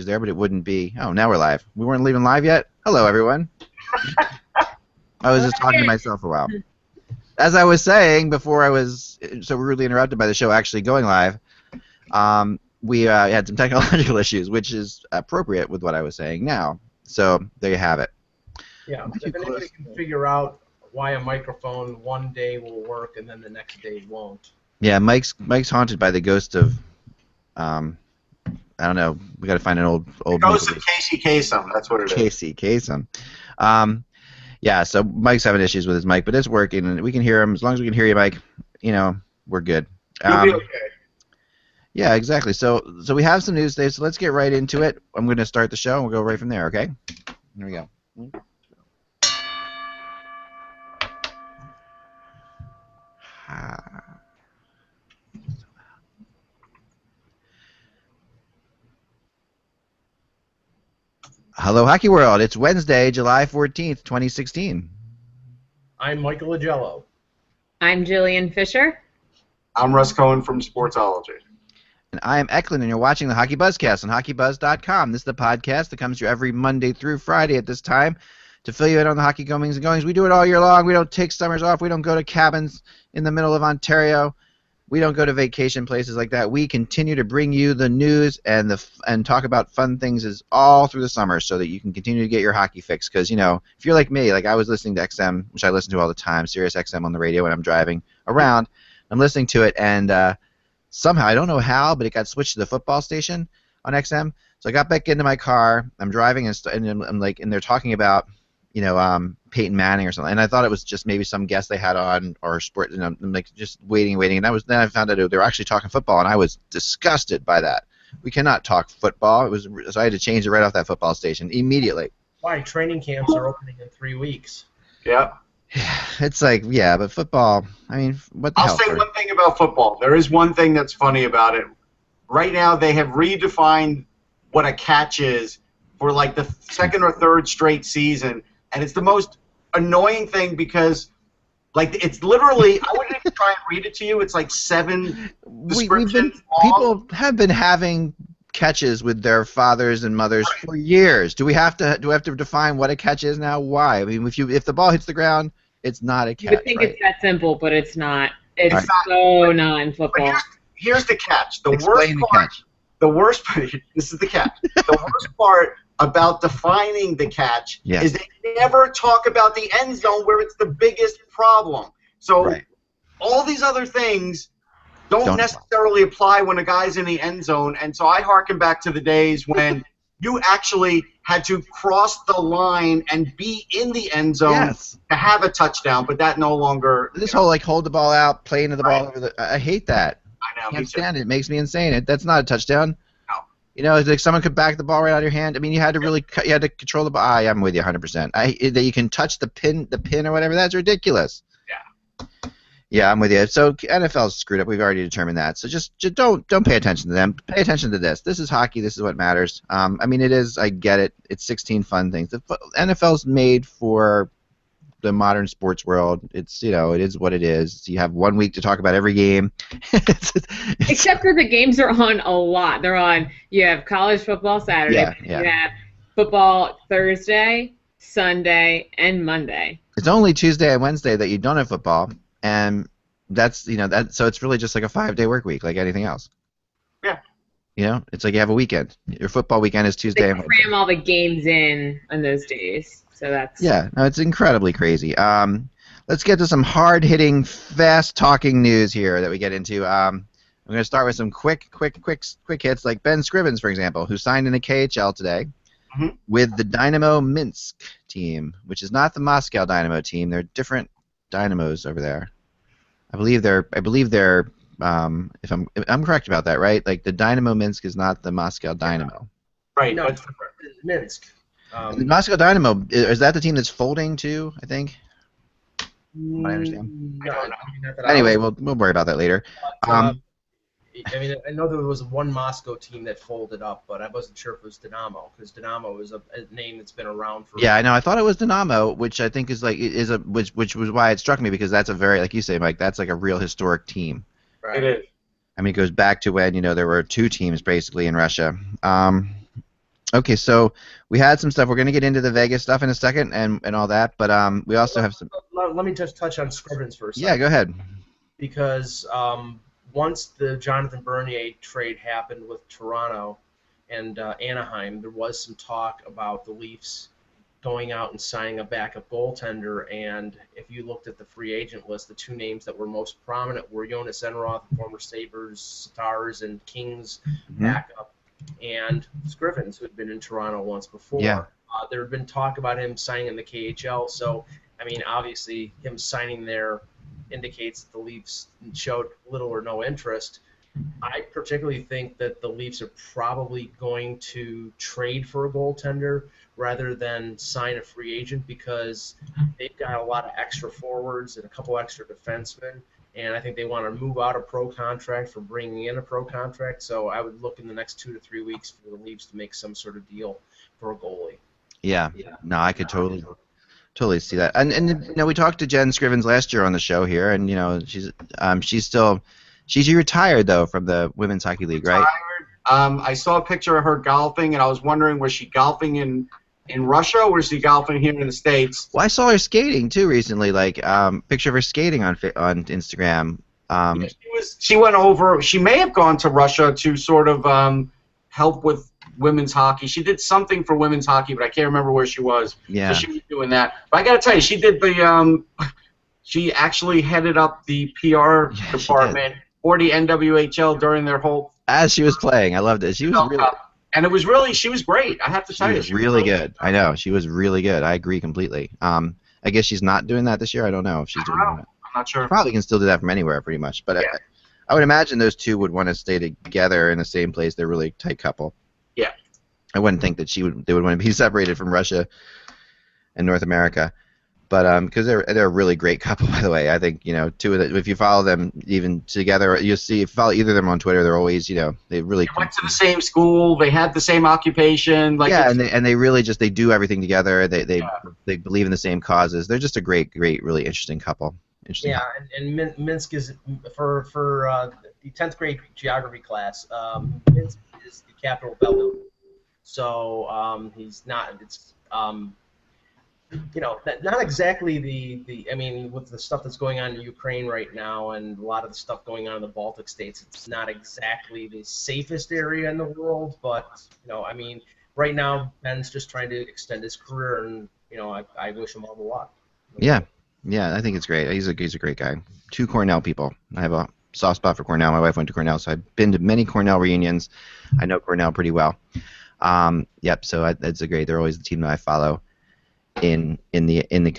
there, but it wouldn't be. Oh, now we're live. We weren't leaving live yet? Hello, everyone. I was just talking to myself for a while. As I was saying before I was so rudely interrupted by the show actually going live, we had some technological issues, which is appropriate with what I was saying now. So there you have it. Yeah, if anybody can figure out why a microphone one day will work and then the next day won't. Yeah, Mike's haunted by the ghost of, I don't know. We got to find an old. Ghost of Casey Kasem. That's what it is. Casey Kasem. Yeah, so Mike's having issues with his mic, but it's working, and we can hear him. As long as we can hear you, Mike, we're good. You'll be okay. Yeah, exactly. So we have some news today, so let's get right into it. I'm going to start the show, and we'll go right from there, okay? Here we go. Hello, Hockey World. It's Wednesday, July 14th, 2016. I'm Michael Agello. I'm Jillian Fisher. I'm Russ Cohen from Sportsology. And I am Eklund, and you're watching the Hockey Buzzcast on HockeyBuzz.com. This is the podcast that comes to you every Monday through Friday at this time to fill you in on the hockey goings and goings. We do it all year long. We don't take summers off. We don't go to cabins in the middle of Ontario. We don't go to vacation places like that. We continue to bring you the news and talk about fun things all through the summer so that you can continue to get your hockey fix. Because, if you're like me, like I was listening to XM, which I listen to all the time, Sirius XM on the radio when I'm driving around. I'm listening to it, and somehow, I don't know how, but it got switched to the football station on XM. So I got back into my car. I'm driving, and they're talking about, Peyton Manning or something, and I thought it was just maybe some guest they had on or sport. I'm like just waiting, and then I found out they were actually talking football, and I was disgusted by that. We cannot talk football. So I had to change it right off that football station immediately. Why? Training camps are opening in 3 weeks. Yeah. It's like, yeah, but football, I mean, what the hell? I'll say one thing about football. There is one thing that's funny about it. Right now, they have redefined what a catch is for like the second or third straight season, and it's the most annoying thing because, like, it's literally, I wouldn't even try and read it to you. It's like 7 descriptions long. People have been having catches with their fathers and mothers for years. Do we have to define what a catch is now? Why? I mean, if the ball hits the ground, it's not a catch. You would think it's that simple, but it's not. It's so not in football. But here's the catch. Explain the catch. The worst part. This is the catch. The worst part about defining the catch is they never talk about the end zone where it's the biggest problem. So all these other things don't necessarily apply when a guy's in the end zone. And so I harken back to the days when you actually had to cross the line and be in the end zone to have a touchdown, but that no longer. This whole hold the ball out, play into the ball over I hate that. I know. I can't stand it. It makes me insane. That's not a touchdown. No. It's like someone could back the ball right out of your hand. I mean, you had to control the ball. I'm with you 100%. That you can touch the pin or whatever. That's ridiculous. Yeah. Yeah, I'm with you. So NFL's screwed up. We've already determined that. So just don't pay attention to them. Pay attention to this. This is hockey. This is what matters. I mean, it is. I get it. It's 16 fun things. The NFL's made for the modern sports world. It's it is what it is. You have 1 week to talk about every game. Except for the games are on a lot. They're on. You have college football Saturday. Yeah. You have football Thursday, Sunday, and Monday. It's only Tuesday and Wednesday that you don't have football. And that's so it's really just like a 5-day work week, like anything else. Yeah. It's like you have a weekend. Your football weekend is Tuesday. They cram all the games in on those days, so that's. Yeah, no, it's incredibly crazy. Let's get to some hard-hitting, fast-talking news here that we get into. I'm going to start with some quick hits, like Ben Scrivens, for example, who signed in the KHL today with the Dynamo Minsk team, which is not the Moscow Dynamo team. They're different Dynamos over there. I believe they're if I'm correct about that, right? Like the Dynamo Minsk is not the Moscow Dynamo. Right. No, it's Minsk. The Moscow Dynamo, is that the team that's folding too, I think? I understand. No, Anyway, we'll worry about that later. I mean, I know there was one Moscow team that folded up, but I wasn't sure if it was Dynamo, because Dynamo is a name that's been around for. Yeah, I know. I thought it was Dynamo, which I think which was why it struck me, because that's a very, like you say, Mike, that's like a real historic team. Right. It is. I mean, it goes back to when there were two teams basically in Russia. Okay, so we had some stuff. We're going to get into the Vegas stuff in a second and all that, but we also have some. Let me just touch on Scrivens for a second. Yeah, go ahead. Because once the Jonathan Bernier trade happened with Toronto and Anaheim, there was some talk about the Leafs going out and signing a backup goaltender. And if you looked at the free agent list, the two names that were most prominent were Jonas Enroth, former Sabres, Stars, and Kings backup, and Scrivens, who had been in Toronto once before. Yeah. There had been talk about him signing in the KHL. So, I mean, obviously, him signing there indicates that the Leafs showed little or no interest. I particularly think that the Leafs are probably going to trade for a goaltender rather than sign a free agent because they've got a lot of extra forwards and a couple extra defensemen, and I think they want to move out a pro contract for bringing in a pro contract. So I would look in the next 2 to 3 weeks for the Leafs to make some sort of deal for a goalie. Yeah. No, I could totally see that. And you know, we talked to Jen Scrivens last year on the show here, and you know, she's retired though from the Women's Hockey League, right? I saw a picture of her golfing, and I was wondering, was she golfing in Russia or was she golfing here in the States? Well, I saw her skating too recently, like picture of her skating on Instagram. Yeah, she went over. She may have gone to Russia to sort of help with women's hockey. She did something for women's hockey, but I can't remember where she was. Yeah. So she was doing that. But I got to tell you, she did the. She actually headed up the PR department for the NWHL during their whole. As she was playing, I loved it. She was really. And it was really, she was great. I have to tell you, she was really good. I know, she was really good. I agree completely. I guess she's not doing that this year. I don't know if she's doing that. I'm not sure. She probably can still do that from anywhere, pretty much. But I would imagine those two would want to stay together in the same place. They're a really tight couple. Yeah. I wouldn't think that they would want to be separated from Russia and North America. But because they're a really great couple, by the way. I think, you know, two of the, if you follow them even together, you'll see, if you follow either of them on Twitter, they're always, you know, they really went to the same school, they had the same occupation, like yeah, and they really just, they do everything together. They believe in the same causes. They're just a great, really interesting couple. And Minsk is for the 10th grade geography class. Minsk is the capital of Belarus, so he's not. It's you know, not exactly the. I mean, with the stuff that's going on in Ukraine right now, and a lot of the stuff going on in the Baltic states, it's not exactly the safest area in the world. But you know, I mean, right now Ben's just trying to extend his career, and you know, I wish him all the luck. Yeah, I think it's great. He's a great guy. Two Cornell people. I have a soft spot for Cornell. My wife went to Cornell, so I've been to many Cornell reunions. I know Cornell pretty well. Yep. So that's a great. They're always the team that I follow in the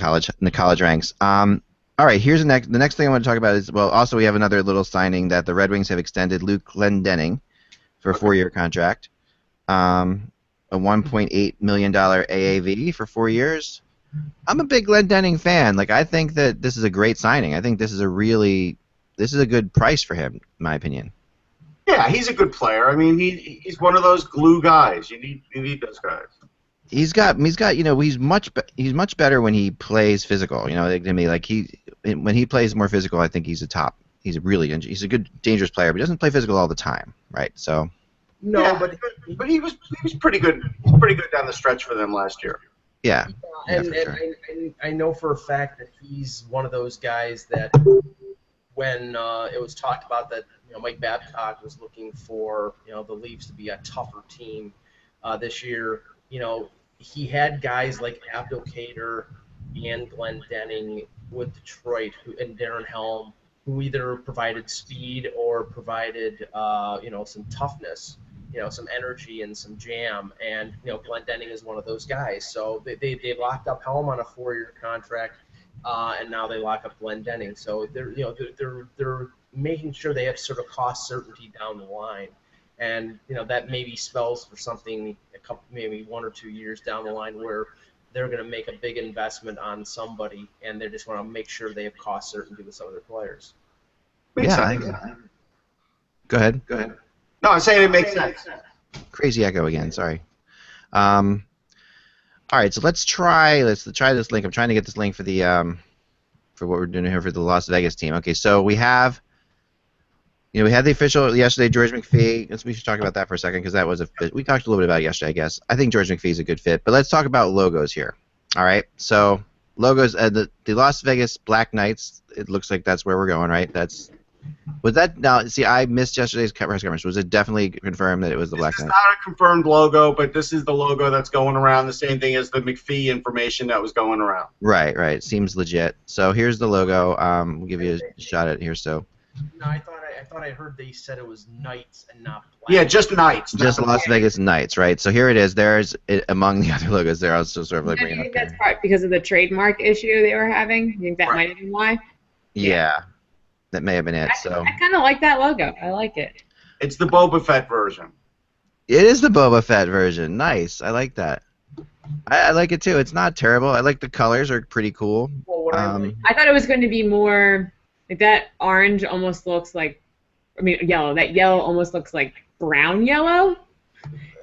college ranks. All right. Here's the next thing I want to talk about is, well, also we have another little signing that the Red Wings have extended Luke Glendening for a 4-year contract, a $1.8 million AAV for 4 years. I'm a big Glendening fan. Like, I think that this is a great signing. I think this is a good price for him, in my opinion. Yeah, he's a good player. I mean, he's one of those glue guys. You need those guys. He's got you know, he's much better when he plays physical. You know, to me, like when he plays more physical, I think he's a top. He's a good dangerous player, but he doesn't play physical all the time, right? So. No, yeah, but he was pretty good. He was pretty good down the stretch for them last year. Yeah. And, for sure. and I know for a fact that he's one of those guys that when it was talked about that, you know, Mike Babcock was looking for, you know, the Leafs to be a tougher team this year. You know, he had guys like Abdelkader and Glendening with Detroit and Darren Helm, who either provided speed or provided, you know, some toughness, you know, some energy and some jam. And, you know, Glendening is one of those guys. So they locked up Helm on a 4-year contract, and now they lock up Glendening. So they're making sure they have sort of cost certainty down the line. And, you know, that maybe spells for something maybe 1 or 2 years down the line where they're going to make a big investment on somebody, and they just want to make sure they have cost certainty with some of their players. Go ahead. No, I'm saying it makes sense. Crazy echo again. Sorry. All right, so let's try this link. I'm trying to get this link for the for what we're doing here for the Las Vegas team. Okay, so we have we had the official yesterday, George McPhee. We should talk about that for a second because that was we talked a little bit about it yesterday, I guess. I think George McPhee is a good fit, but let's talk about logos here. All right, so logos, the Las Vegas Black Knights. It looks like that's where we're going, right? Was that now? See, I missed yesterday's press conference. Was it definitely confirmed that it was the Black Knights? It's not a confirmed logo, but this is the logo that's going around. The same thing as the McPhee information that was going around. Right. Seems legit. So here's the logo. We'll give you a shot at it here. So. No, I thought I heard they said it was Knights and not Black. Yeah, just Knights. Just Las Vegas Knights, right? So here it is. There's among the other logos. They're also sort of like. Do you think that's part because of the trademark issue they were having? You think that might have been why? Yeah. That may have been it. I kind of like that logo. I like it. It's the Boba Fett version. It is the Boba Fett version. Nice. I like that. I like it too. It's not terrible. I like the colors are pretty cool. Well, I thought it was going to be more like that orange almost looks like, yellow. That yellow almost looks like brown yellow.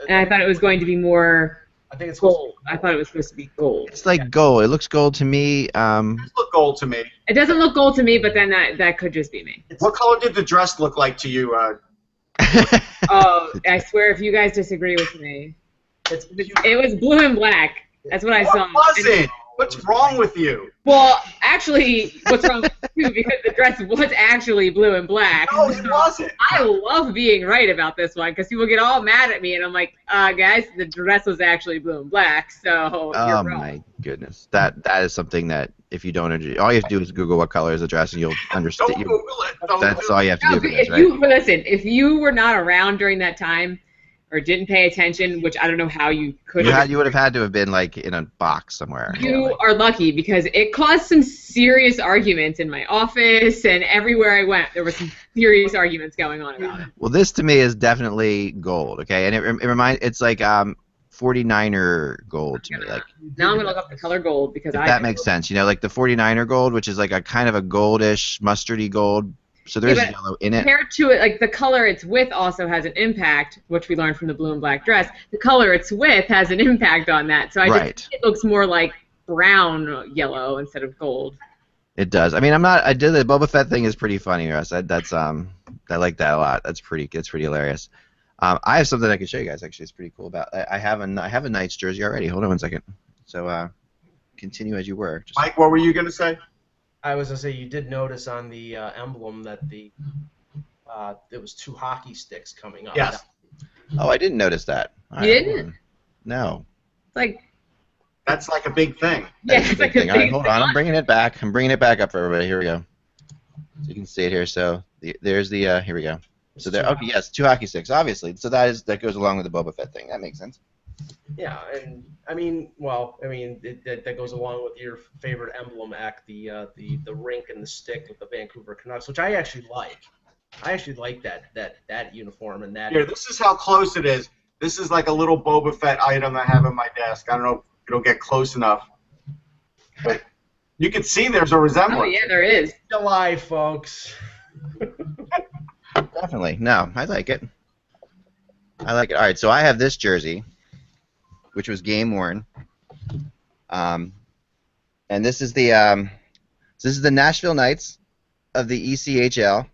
And I thought it was going to be more. I think it's gold. I thought it was supposed to be gold. It's like gold. It looks gold to me. It does look gold to me. It doesn't look gold to me, but then that could just be me. What color did the dress look like to you? Oh, I swear, if you guys disagree with me, it was blue and black. That's what I saw. What was it? What's wrong with you? Well, actually, what's wrong with you? Because the dress was actually blue and black. No, it wasn't. I love being right about this one because people get all mad at me, and I'm like, guys, the dress was actually blue and black, so you're wrong. My goodness. That is something that if you don't, all you have to do is Google what color is the dress, and you'll understand. Don't Google it. That's all you have to do for this, right? Listen, if you were not around during that time, or didn't pay attention, which I don't know how you could have. You would have had to have been like in a box somewhere. You are lucky because it caused some serious arguments in my office and everywhere I went. There were some serious arguments going on about it. Well, this to me is definitely gold, okay? And it's like 49er gold to me. Like now I'm gonna look up the color gold because that makes sense. Like the 49er gold, which is like a kind of a goldish, mustardy gold. So there's yellow in it. Compared to it, like the color it's with also has an impact, which we learned from the blue and black dress. The color it's with has an impact on that. So it looks more like brown yellow instead of gold. It does. I mean, I did the Boba Fett thing is pretty funny, Russ. I like that a lot. That's pretty hilarious. I have something I can show you guys. Actually, it's pretty cool. I have a Knights jersey already. Hold on one second. So continue as you were. Mike, what were you gonna say? I was gonna say you did notice on the emblem that there was 2 hockey sticks coming up. Yes. Oh, I didn't notice that. You didn't? No. That's like a big thing. Yeah, it's like a big thing. All right, hold on. I'm bringing it back. I'm bringing it back up for everybody. Here we go. So you can see it here. So there's the here we go. So there. Okay, yes, 2 hockey sticks, obviously. So that goes along with the Boba Fett thing. That makes sense. Yeah, and that goes along with your favorite emblem act, the rink and the stick with the Vancouver Canucks, which I actually like. I actually like that uniform and that. Here, this is how close it is. This is like a little Boba Fett item I have on my desk. I don't know if it'll get close enough, but you can see there's a resemblance. Oh yeah, there is. July, folks. Definitely. No, I like it. All right, so I have this jersey, which was game worn, and this is the Nashville Knights of the ECHL,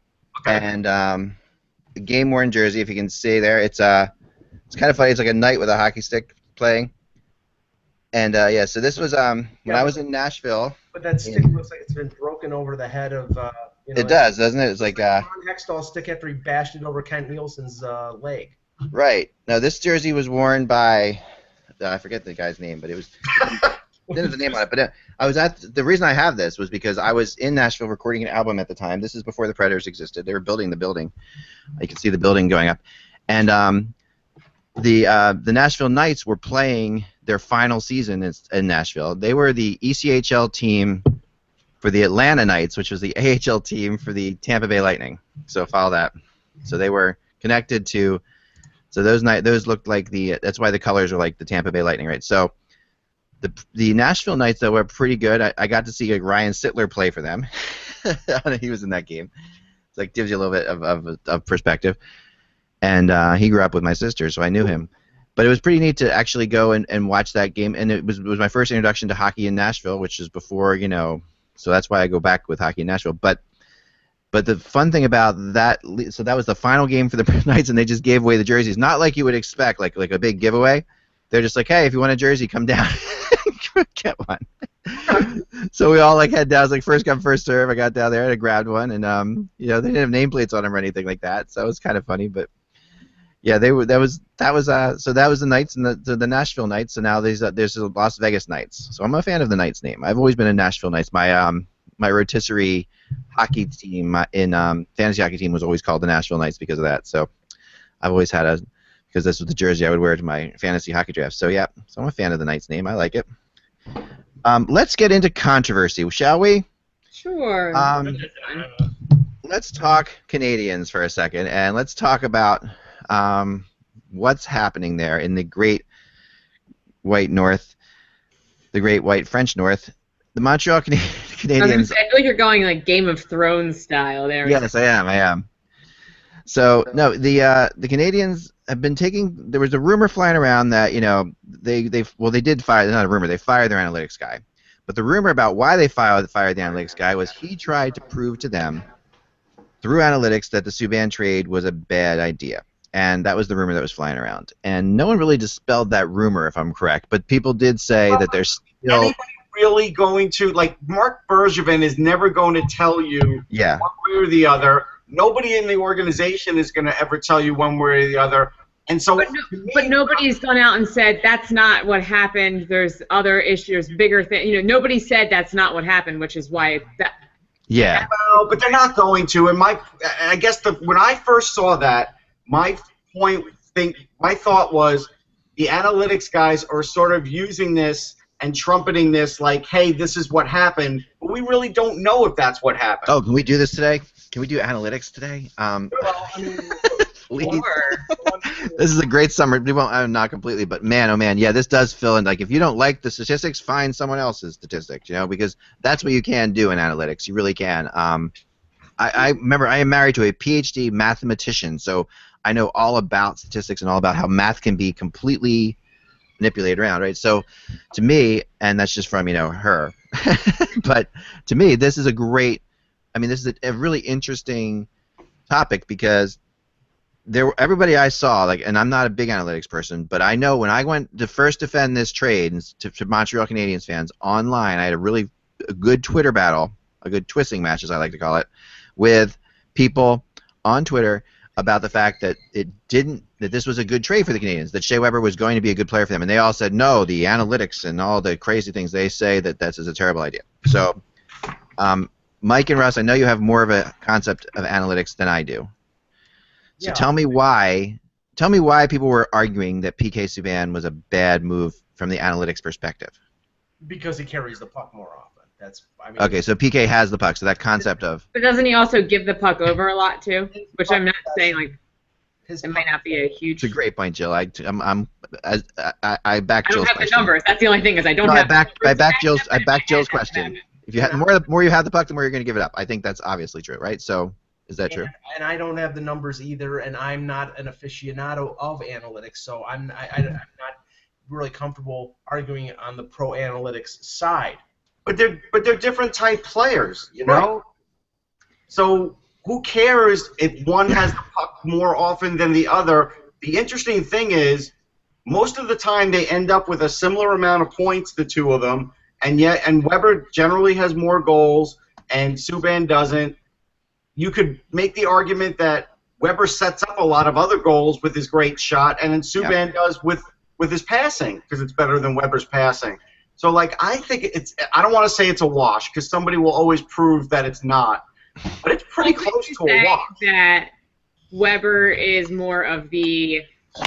and the game worn jersey. If you can see there, it's kind of funny. It's like a knight with a hockey stick playing, and so this was when I was in Nashville. But that stick looks like it's been broken over the head of. It does, doesn't it? It's like Ron Hextall's stick after he bashed it over Kent Nielsen's leg. Right. Now this jersey was worn by. I forget the guy's name, but it was didn't have the name on it. But I was the reason I have this was because I was in Nashville recording an album at the time. This is before the Predators existed. They were building the building. You can see the building going up, and the Nashville Knights were playing their final season in Nashville. They were the ECHL team for the Atlanta Knights, which was the AHL team for the Tampa Bay Lightning. So follow that. So they were connected to. So those looked like that's why the colors are like the Tampa Bay Lightning, right? So the Nashville Knights, though, were pretty good. I got to see Ryan Sittler play for them. He was in that game. It's like gives you a little bit of perspective. And he grew up with my sister, so I knew him. But it was pretty neat to actually go and watch that game. And it was my first introduction to hockey in Nashville, which is before, so that's why I go back with hockey in Nashville. But But the fun thing about that, so that was the final game for the Knights, and they just gave away the jerseys. Not like you would expect, like a big giveaway. They're just like, hey, if you want a jersey, come down, get one. So we all like head down. It was like first come, first serve. I got down there and I grabbed one, and they didn't have nameplates on them or anything like that. So it was kind of funny, but yeah, they were. That was so that was the Knights and the Nashville Knights. So now there's the Las Vegas Knights. So I'm a fan of the Knights name. I've always been a Nashville Knights. My rotisserie hockey team in fantasy hockey team was always called the Nashville Knights because of that. So I've always had because this was the jersey I would wear to my fantasy hockey draft. So yeah, so I'm a fan of the Knights name. I like it. Let's get into controversy, shall we? Sure. Let's talk Canadians for a second, and let's talk about what's happening there in the Great White North, the Great White French North. The Montreal Canadiens. I feel like you're going like Game of Thrones style there. Yes, I am. So no, the Canadiens have been taking. There was a rumor flying around that they did fire. Not a rumor. They fired their analytics guy. But the rumor about why they fired the analytics guy was he tried to prove to them through analytics that the Subban trade was a bad idea. And that was the rumor that was flying around. And no one really dispelled that rumor, if I'm correct. But people did say that there's still. Anybody really going to, like, Mark Bergevin is never going to tell you one way or the other. Nobody in the organization is going to ever tell you one way or the other. And so, but nobody's gone out and said that's not what happened. There's other issues, bigger things. Nobody said that's not what happened, which is why that. Yeah. Well, but they're not going to. And I guess when I first saw that, my thought was the analytics guys are sort of using this and trumpeting this like, hey, this is what happened, but we really don't know if that's what happened. Oh, can we do this today? Can we do analytics today? Well, I mean, this is a great summer. We won't, not completely, but man, oh man, yeah, this does fill in. Like, if you don't like the statistics, find someone else's statistics, because that's what you can do in analytics. You really can. I remember I am married to a PhD mathematician, so I know all about statistics and all about how math can be completely manipulated around, right? So to me, and that's just from her, but to me, this is a great. I mean, this is a really interesting topic because everybody I saw, and I'm not a big analytics person, but I know when I went to first defend this trade to Montreal Canadiens fans online, I had a good Twitter battle, a good twisting match, as I like to call it, with people on Twitter about the fact that that this was a good trade for the Canadiens, that Shea Weber was going to be a good player for them, and they all said no. The analytics and all the crazy things they say that that's a terrible idea. So, Mike and Russ, I know you have more of a concept of analytics than I do. So tell me why people were arguing that PK Subban was a bad move from the analytics perspective. Because he carries the puck more often. Okay, so PK has the puck, so that concept of. But doesn't he also give the puck over a lot too? Which I'm not saying it might not be a huge. It's a great point, Jill. I back Jill's question. I don't have the numbers. That's the only thing is I don't have. I back Jill's question. If you the more you have the puck, the more you're going to give it up. I think that's obviously true, right? So. Is that true? And I don't have the numbers either, and I'm not an aficionado of analytics, so I'm not really comfortable arguing on the pro analytics side. But they're different type players, Right. So who cares if one has the puck more often than the other? The interesting thing is, most of the time they end up with a similar amount of points, the two of them, and Weber generally has more goals, and Subban doesn't. You could make the argument that Weber sets up a lot of other goals with his great shot, and then Subban does with his passing because it's better than Weber's passing. So, I think I don't want to say it's a wash because somebody will always prove that it's not, but it's pretty close to a wash. That Weber is more of the, I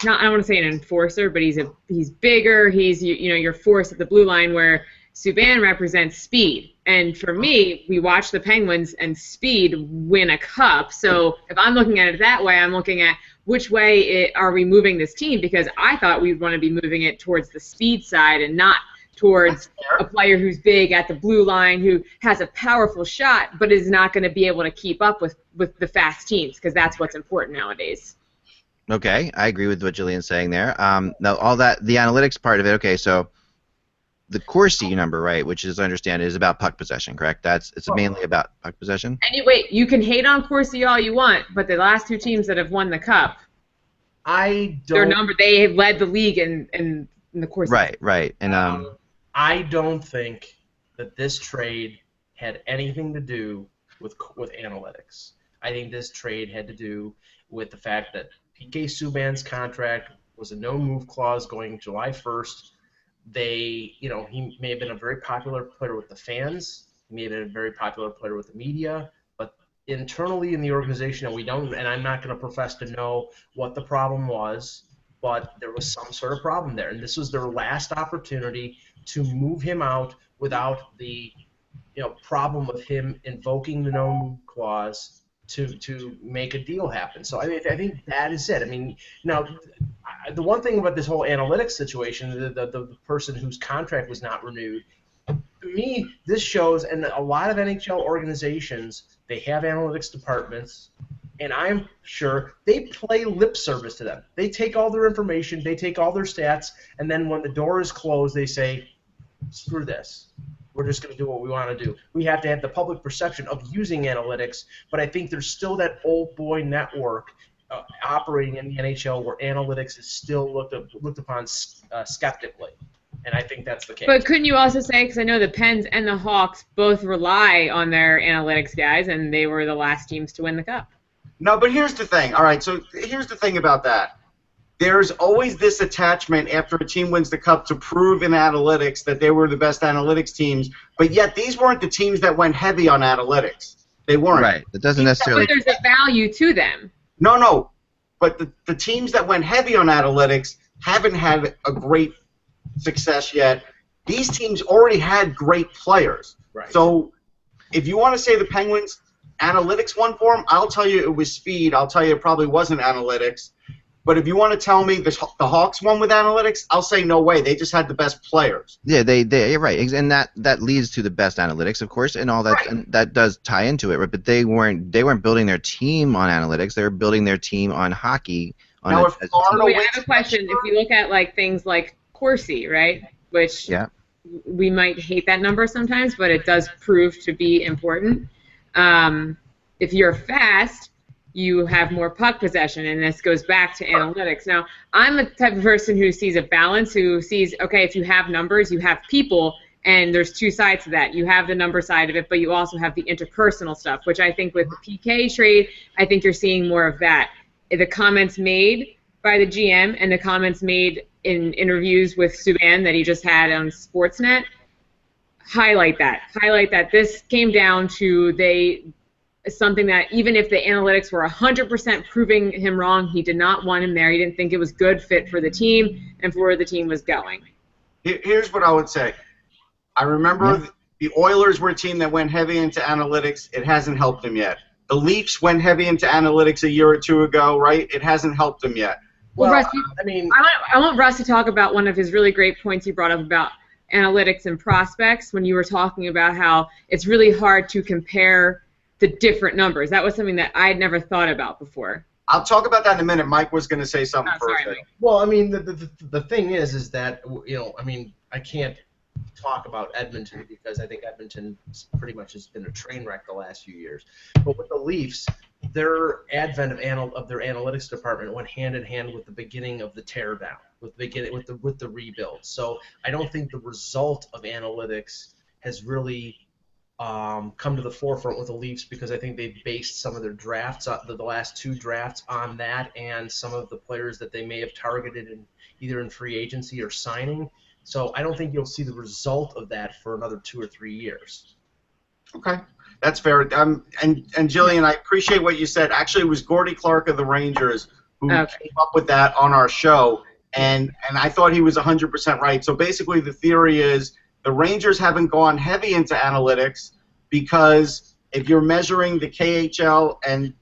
don't want to say an enforcer, but he's bigger. He's your force at the blue line where Subban represents speed. And for me, we watch the Penguins and speed win a cup. So if I'm looking at it that way, I'm looking at which way are we moving this team, because I thought we'd want to be moving it towards the speed side and not towards a player who's big at the blue line, who has a powerful shot, but is not going to be able to keep up with the fast teams, because that's what's important nowadays. Okay, I agree with what Jillian's saying there. Now, all that, the analytics part of it, okay, so the Corsi number, right, which is, I understand, is about puck possession, correct? It's mainly about puck possession? Anyway, you can hate on Corsi all you want, but the last two teams that have won the Cup, they have led the league in the Corsi. Right. And I don't think that this trade had anything to do with analytics. I think this trade had to do with the fact that PK Subban's contract was a no-move clause going July 1st. He may have been a very popular player with the fans. He may have been a very popular player with the media. But internally in the organization, and I'm not going to profess to know what the problem was, but there was some sort of problem there. And this was their last opportunity to move him out without the problem of him invoking the no-move clause to make a deal happen. So I think that is it. I mean, now the one thing about this whole analytics situation, the person whose contract was not renewed, to me, this shows, and a lot of NHL organizations, they have analytics departments, and I'm sure they play lip service to them. They take all their information, they take all their stats, and then when the door is closed, they say, screw this. We're just going to do what we want to do. We have to have the public perception of using analytics, but I think there's still that old boy network operating in the NHL where analytics is still looked upon skeptically, and I think that's the case. But couldn't you also say, because I know the Pens and the Hawks both rely on their analytics guys, and they were the last teams to win the Cup? No, but here's the thing. All right, so here's the thing about that. There's always this attachment after a team wins the Cup to prove in analytics that they were the best analytics teams, but yet these weren't the teams that went heavy on analytics. They weren't. Right. That doesn't necessarily. But there's a value to them. No. But the teams that went heavy on analytics haven't had a great success yet. These teams already had great players. Right. So if you want to say the Penguins analytics won for them, I'll tell you it was speed. I'll tell you it probably wasn't analytics. But if you want to tell me the Hawks won with analytics, I'll say no way. They just had the best players. Yeah, you're right, and that leads to the best analytics, of course, and all that, right. And that does tie into it. Right? But they weren't building their team on analytics. They were building their team on hockey. I have a question. If you look at things like Corsi, right, which we might hate that number sometimes, but it does prove to be important. If you're fast, you have more puck possession, and this goes back to analytics. Now, I'm the type of person who sees a balance, who sees, okay, if you have numbers, you have people, and there's two sides to that. You have the number side of it, but you also have the interpersonal stuff, which I think with the PK trade, I think you're seeing more of that. The comments made by the GM and the comments made in interviews with Subban that he just had on Sportsnet highlight that. Highlight that this came down to something that even if the analytics were 100% proving him wrong, he did not want him there. He didn't think it was good fit for the team and for where the team was going. Here's what I would say. I remember the Oilers were a team that went heavy into analytics. It hasn't helped them yet. The Leafs went heavy into analytics a year or two ago, right? It hasn't helped them yet. Well, Russ, I want Russ to talk about one of his really great points he brought up about analytics and prospects when you were talking about how it's really hard to compare the different numbers. That was something that I had never thought about before. I'll talk about that in a minute. Mike was going to say something first. Sorry, well, I mean, the thing is that, I can't talk about Edmonton because I think Edmonton pretty much has been a train wreck the last few years. But with the Leafs, their advent of their analytics department went hand in hand with the beginning of the teardown, with the rebuild. So I don't think the result of analytics has really come to the forefront with the Leafs because I think they based some of their drafts, the last two drafts, on that, and some of the players that they may have targeted either in free agency or signing. So I don't think you'll see the result of that for another 2 or 3 years. Okay, that's fair. And Jillian, I appreciate what you said. Actually, it was Gordy Clark of the Rangers who came up with that on our show, and I thought he was 100% right. So basically, the theory is the Rangers haven't gone heavy into analytics because if you're measuring the KHL and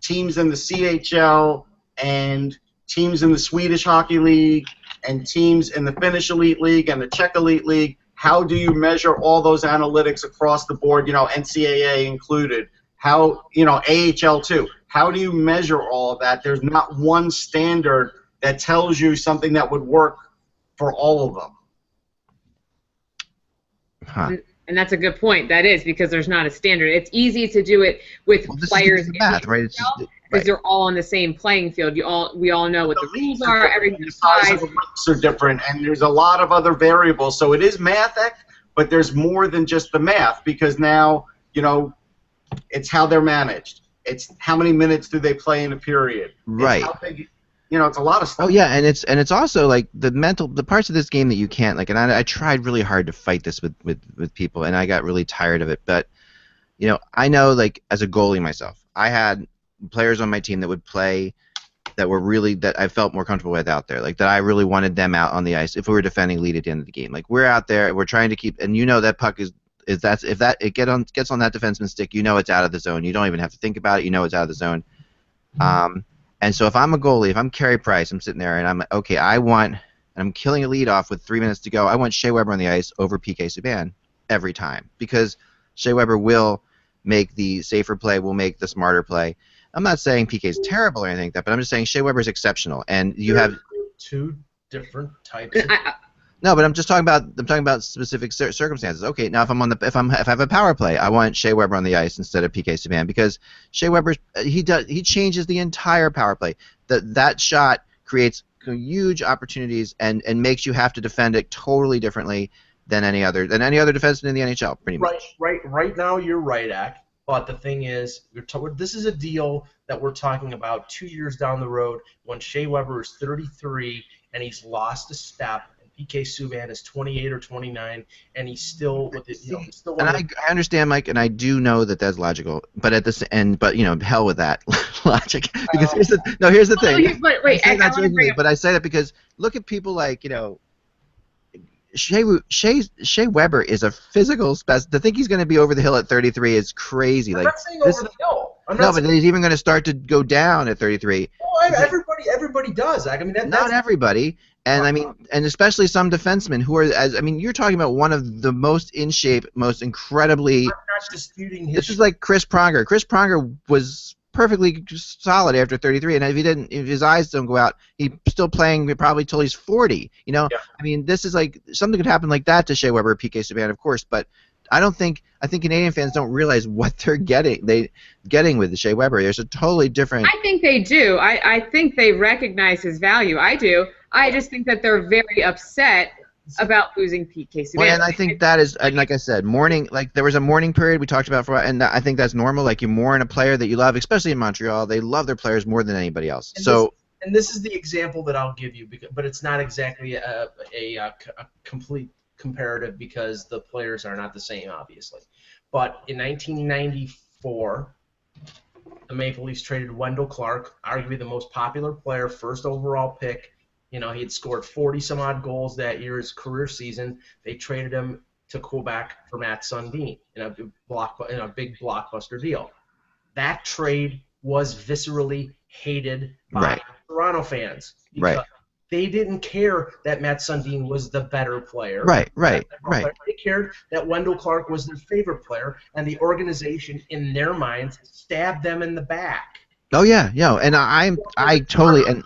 teams in the CHL and teams in the Swedish Hockey League and teams in the Finnish Elite League and the Czech Elite League, how do you measure all those analytics across the board, NCAA included, AHL too? How do you measure all of that? There's not one standard that tells you something that would work for all of them. Huh. And that's a good point. That is because there's not a standard. It's easy to do it with players in the math, right? It's just, because they're all on the same playing field. We all know what the rules are. Everything applies. The rules are different, and there's a lot of other variables. So it is math, but there's more than just the math because now it's how they're managed. It's how many minutes do they play in a period. Right. It's how big, it's a lot of stuff. Oh yeah, and it's also like the parts of this game that you can't like. And I tried really hard to fight this with people, and I got really tired of it. But I know like as a goalie myself, I had players on my team that would play that I felt more comfortable with out there, like that I really wanted them out on the ice if we were defending lead at the end of the game. Like we're out there, we're trying to keep, and that puck is if it gets on that defenseman's stick, it's out of the zone. You don't even have to think about it. It's out of the zone. And so if I'm a goalie, if I'm Carey Price, I'm sitting there and I'm like, okay, I'm killing a lead off with 3 minutes to go. I want Shea Weber on the ice over PK Subban every time because Shea Weber will make the safer play, will make the smarter play. I'm not saying PK is terrible or anything like that, but I'm just saying Shea Weber is exceptional, and you have two different types. No, but I'm talking about specific circumstances. Okay, now if I have a power play, I want Shea Weber on the ice instead of PK Subban because Shea Weber he changes the entire power play. That shot creates huge opportunities and makes you have to defend it totally differently than any other defenseman in the NHL, pretty much. Right now, you're right, Ak. But the thing is, this is a deal that we're talking about 2 years down the road when Shea Weber is 33 and he's lost a step. PK Subban is 28 or 29, and he's still with it. He's still. And I understand, Mike, and I do know that that's logical. But at this end, hell with that logic. Because here's the thing. But wait, but I say that because look at people like Shea Weber is a physical specimen. To think he's going to be over the hill at 33 is crazy. I'm not saying over the hill. But he's even going to start to go down at 33. Well, everybody does. I mean, not everybody. And and especially some defensemen who are you're talking about one of the most in shape, most incredibly. I'm not disputing his. This is like Chris Pronger. Chris Pronger was perfectly solid after 33, and if his eyes don't go out, he's still playing probably till he's 40. Yeah. This is like something could happen like that to Shea Weber, PK Subban, of course, but I think Canadian fans don't realize what they're getting with the Shea Weber. There's a totally different. I think they do. I think they recognize his value. I do. I just think that they're very upset about losing PK Subban. Well, and I think that is, and like I said, there was a mourning period we talked about and I think that's normal. Like you mourn a player that you love, especially in Montreal. They love their players more than anybody else. And this is the example that I'll give you, but it's not exactly a complete comparative because the players are not the same, obviously. But in 1994, the Maple Leafs traded Wendell Clark, arguably the most popular player, first overall pick. He had scored 40-some-odd goals that year, his career season. They traded him to Quebec for Matt Sundin in a big blockbuster deal. That trade was viscerally hated by Toronto fans because they didn't care that Matt Sundin was the better player. Right. They cared that Wendell Clark was their favorite player, and the organization, in their minds, stabbed them in the back. Oh yeah, and I totally and.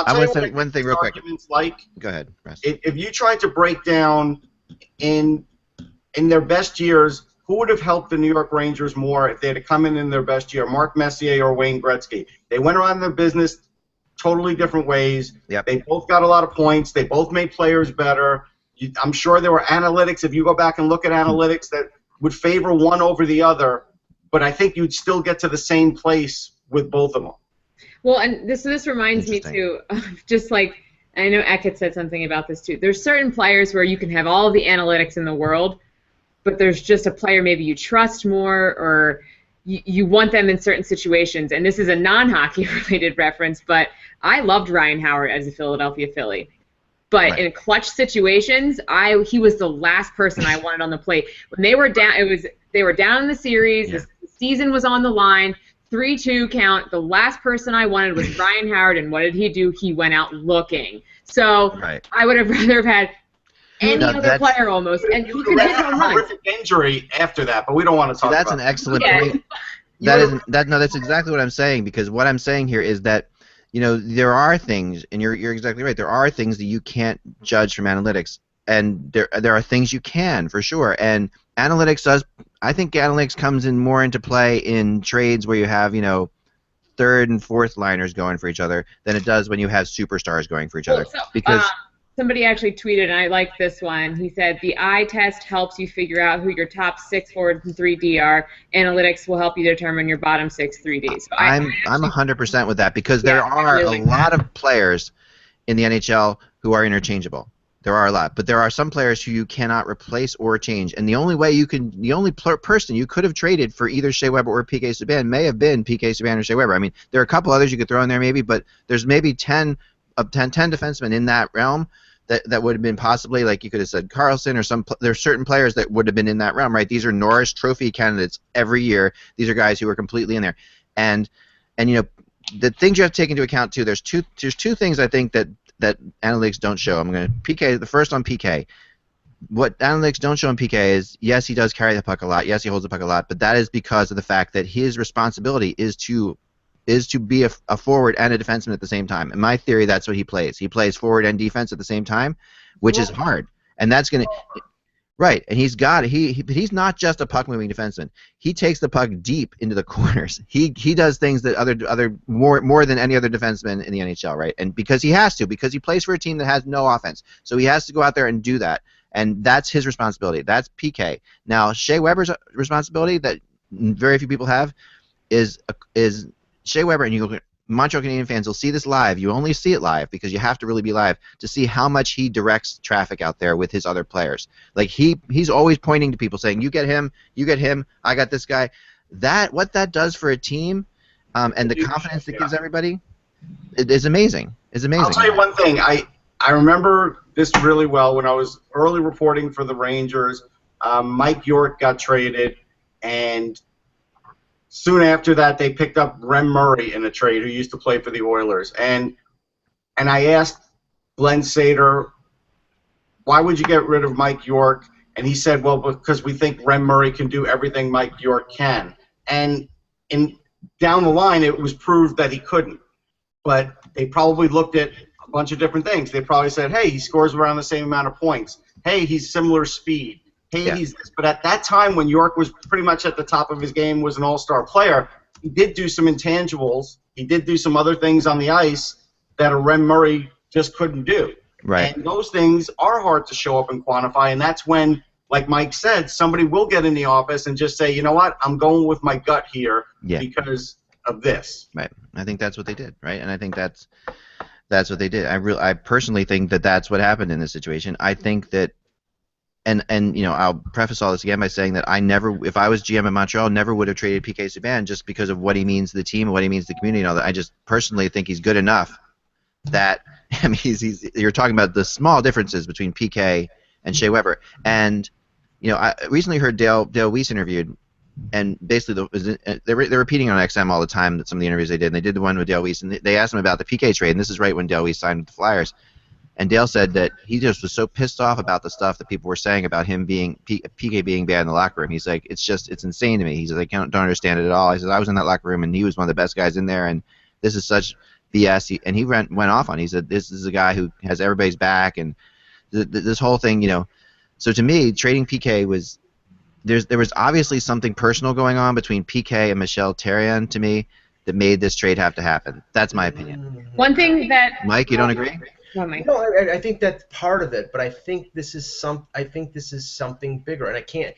I want to say one thing real quick. Go ahead, Russ. If you tried to break down in their best years, who would have helped the New York Rangers more if they had come in their best year, Mark Messier or Wayne Gretzky? They went around their business totally different ways. Yep. They both got a lot of points. They both made players better. I'm sure there were analytics, if you go back and look at analytics, that would favor one over the other, but I think you'd still get to the same place with both of them. Well, and this reminds me, too, of just like, I know Ek had said something about this, too. There's certain players where you can have all of the analytics in the world, but there's just a player maybe you trust more or you want them in certain situations. And this is a non-hockey related reference, but I loved Ryan Howard as a Philadelphia Philly. But in clutch situations, he was the last person I wanted on the plate. When they were down, they were down in the series, the season was on the line. 3-2 count. The last person I wanted was Ryan Howard, and what did he do? He went out looking. So I would have rather have had any other player almost, and he could hit home runs. Horrific injury after that, but we don't want to talk about that. That's an excellent point. That's exactly what I'm saying, because what I'm saying here is that there are things, and you're exactly right. There are things that you can't judge from analytics, and there are things you can for sure. And analytics does. I think analytics comes in more into play in trades where you have third and fourth liners going for each other than it does when you have superstars going for each other. Because somebody actually tweeted, and I like this one. He said, the eye test helps you figure out who your top 6 forwards and 3D are. Analytics will help you determine your bottom 6 3D. So I'm 100% with that, because there are a lot of players in the NHL who are interchangeable. There are a lot, but there are some players who you cannot replace or change, and the only person you could have traded for either Shea Weber or PK Subban may have been PK Subban or Shea Weber. I mean, there are a couple others you could throw in there maybe, but there's maybe 10 defensemen in that realm that would have been possibly, like you could have said Carlson or there's certain players that would have been in that realm, right? These are Norris Trophy candidates every year. These are guys who are completely in there, and the things you have to take into account too. There's two things I think that analytics don't show. I'm going to PK. The first on PK. What analytics don't show on PK is, yes, he does carry the puck a lot. Yes, he holds the puck a lot, but that is because of the fact that his responsibility is to be a forward and a defenseman at the same time. In my theory, that's what he plays. He plays forward and defense at the same time, which is hard, and that's going to. Right, and but he's not just a puck-moving defenseman. He takes the puck deep into the corners. He does things that other more than any other defenseman in the NHL, right? And because he has to, because he plays for a team that has no offense, so he has to go out there and do that, and that's his responsibility. That's PK. Now, Shea Weber's responsibility that very few people have is Shea Weber, and you look at Montreal Canadian fans will see this live. You only see it live because you have to really be live to see how much he directs traffic out there with his other players. Like he's always pointing to people saying, "You get him, I got this guy." What that does for a team, and the confidence it gives everybody, is amazing. It's amazing. I'll tell you one thing. I remember this really well when I was early reporting for the Rangers. Mike York got traded, and soon after that, they picked up Rem Murray in a trade, who used to play for the Oilers. And I asked Glenn Sater, why would you get rid of Mike York? And he said, well, because we think Rem Murray can do everything Mike York can. And down the line, it was proved that he couldn't. But they probably looked at a bunch of different things. They probably said, hey, he scores around the same amount of points. Hey, he's similar speed. Hey, he's this. But at that time, when York was pretty much at the top of his game, was an all-star player, he did do some intangibles. He did do some other things on the ice that a Rem Murray just couldn't do. Right. And those things are hard to show up and quantify, and that's when, like Mike said, somebody will get in the office and just say, you know what, I'm going with my gut here because of this. Right. I think that's what they did, right? And I think that's what they did. I personally think that that's what happened in this situation. I think that And I'll preface all this again by saying that if I was GM in Montreal, never would have traded PK Subban just because of what he means to the team and what he means to the community and all that. I just personally think he's good enough that you're talking about the small differences between PK and Shea Weber. And I recently heard Dale Weiss interviewed, and basically they're repeating on XM all the time that some of the interviews they did. And they did the one with Dale Weiss, and they asked him about the PK trade, and this is right when Dale Weiss signed with the Flyers. And Dale said that he just was so pissed off about the stuff that people were saying about him PK being bad in the locker room. He's like, it's insane to me. He says, I don't understand it at all. He says, I was in that locker room and he was one of the best guys in there, and this is such BS. And he went off on it. He said, this is a guy who has everybody's back, and this whole thing, So to me, trading PK was there was obviously something personal going on between PK and Michel Therrien to me that made this trade have to happen. That's my opinion. One thing that Mike, you don't agree? No, I think that's part of it, but I think this is something bigger, and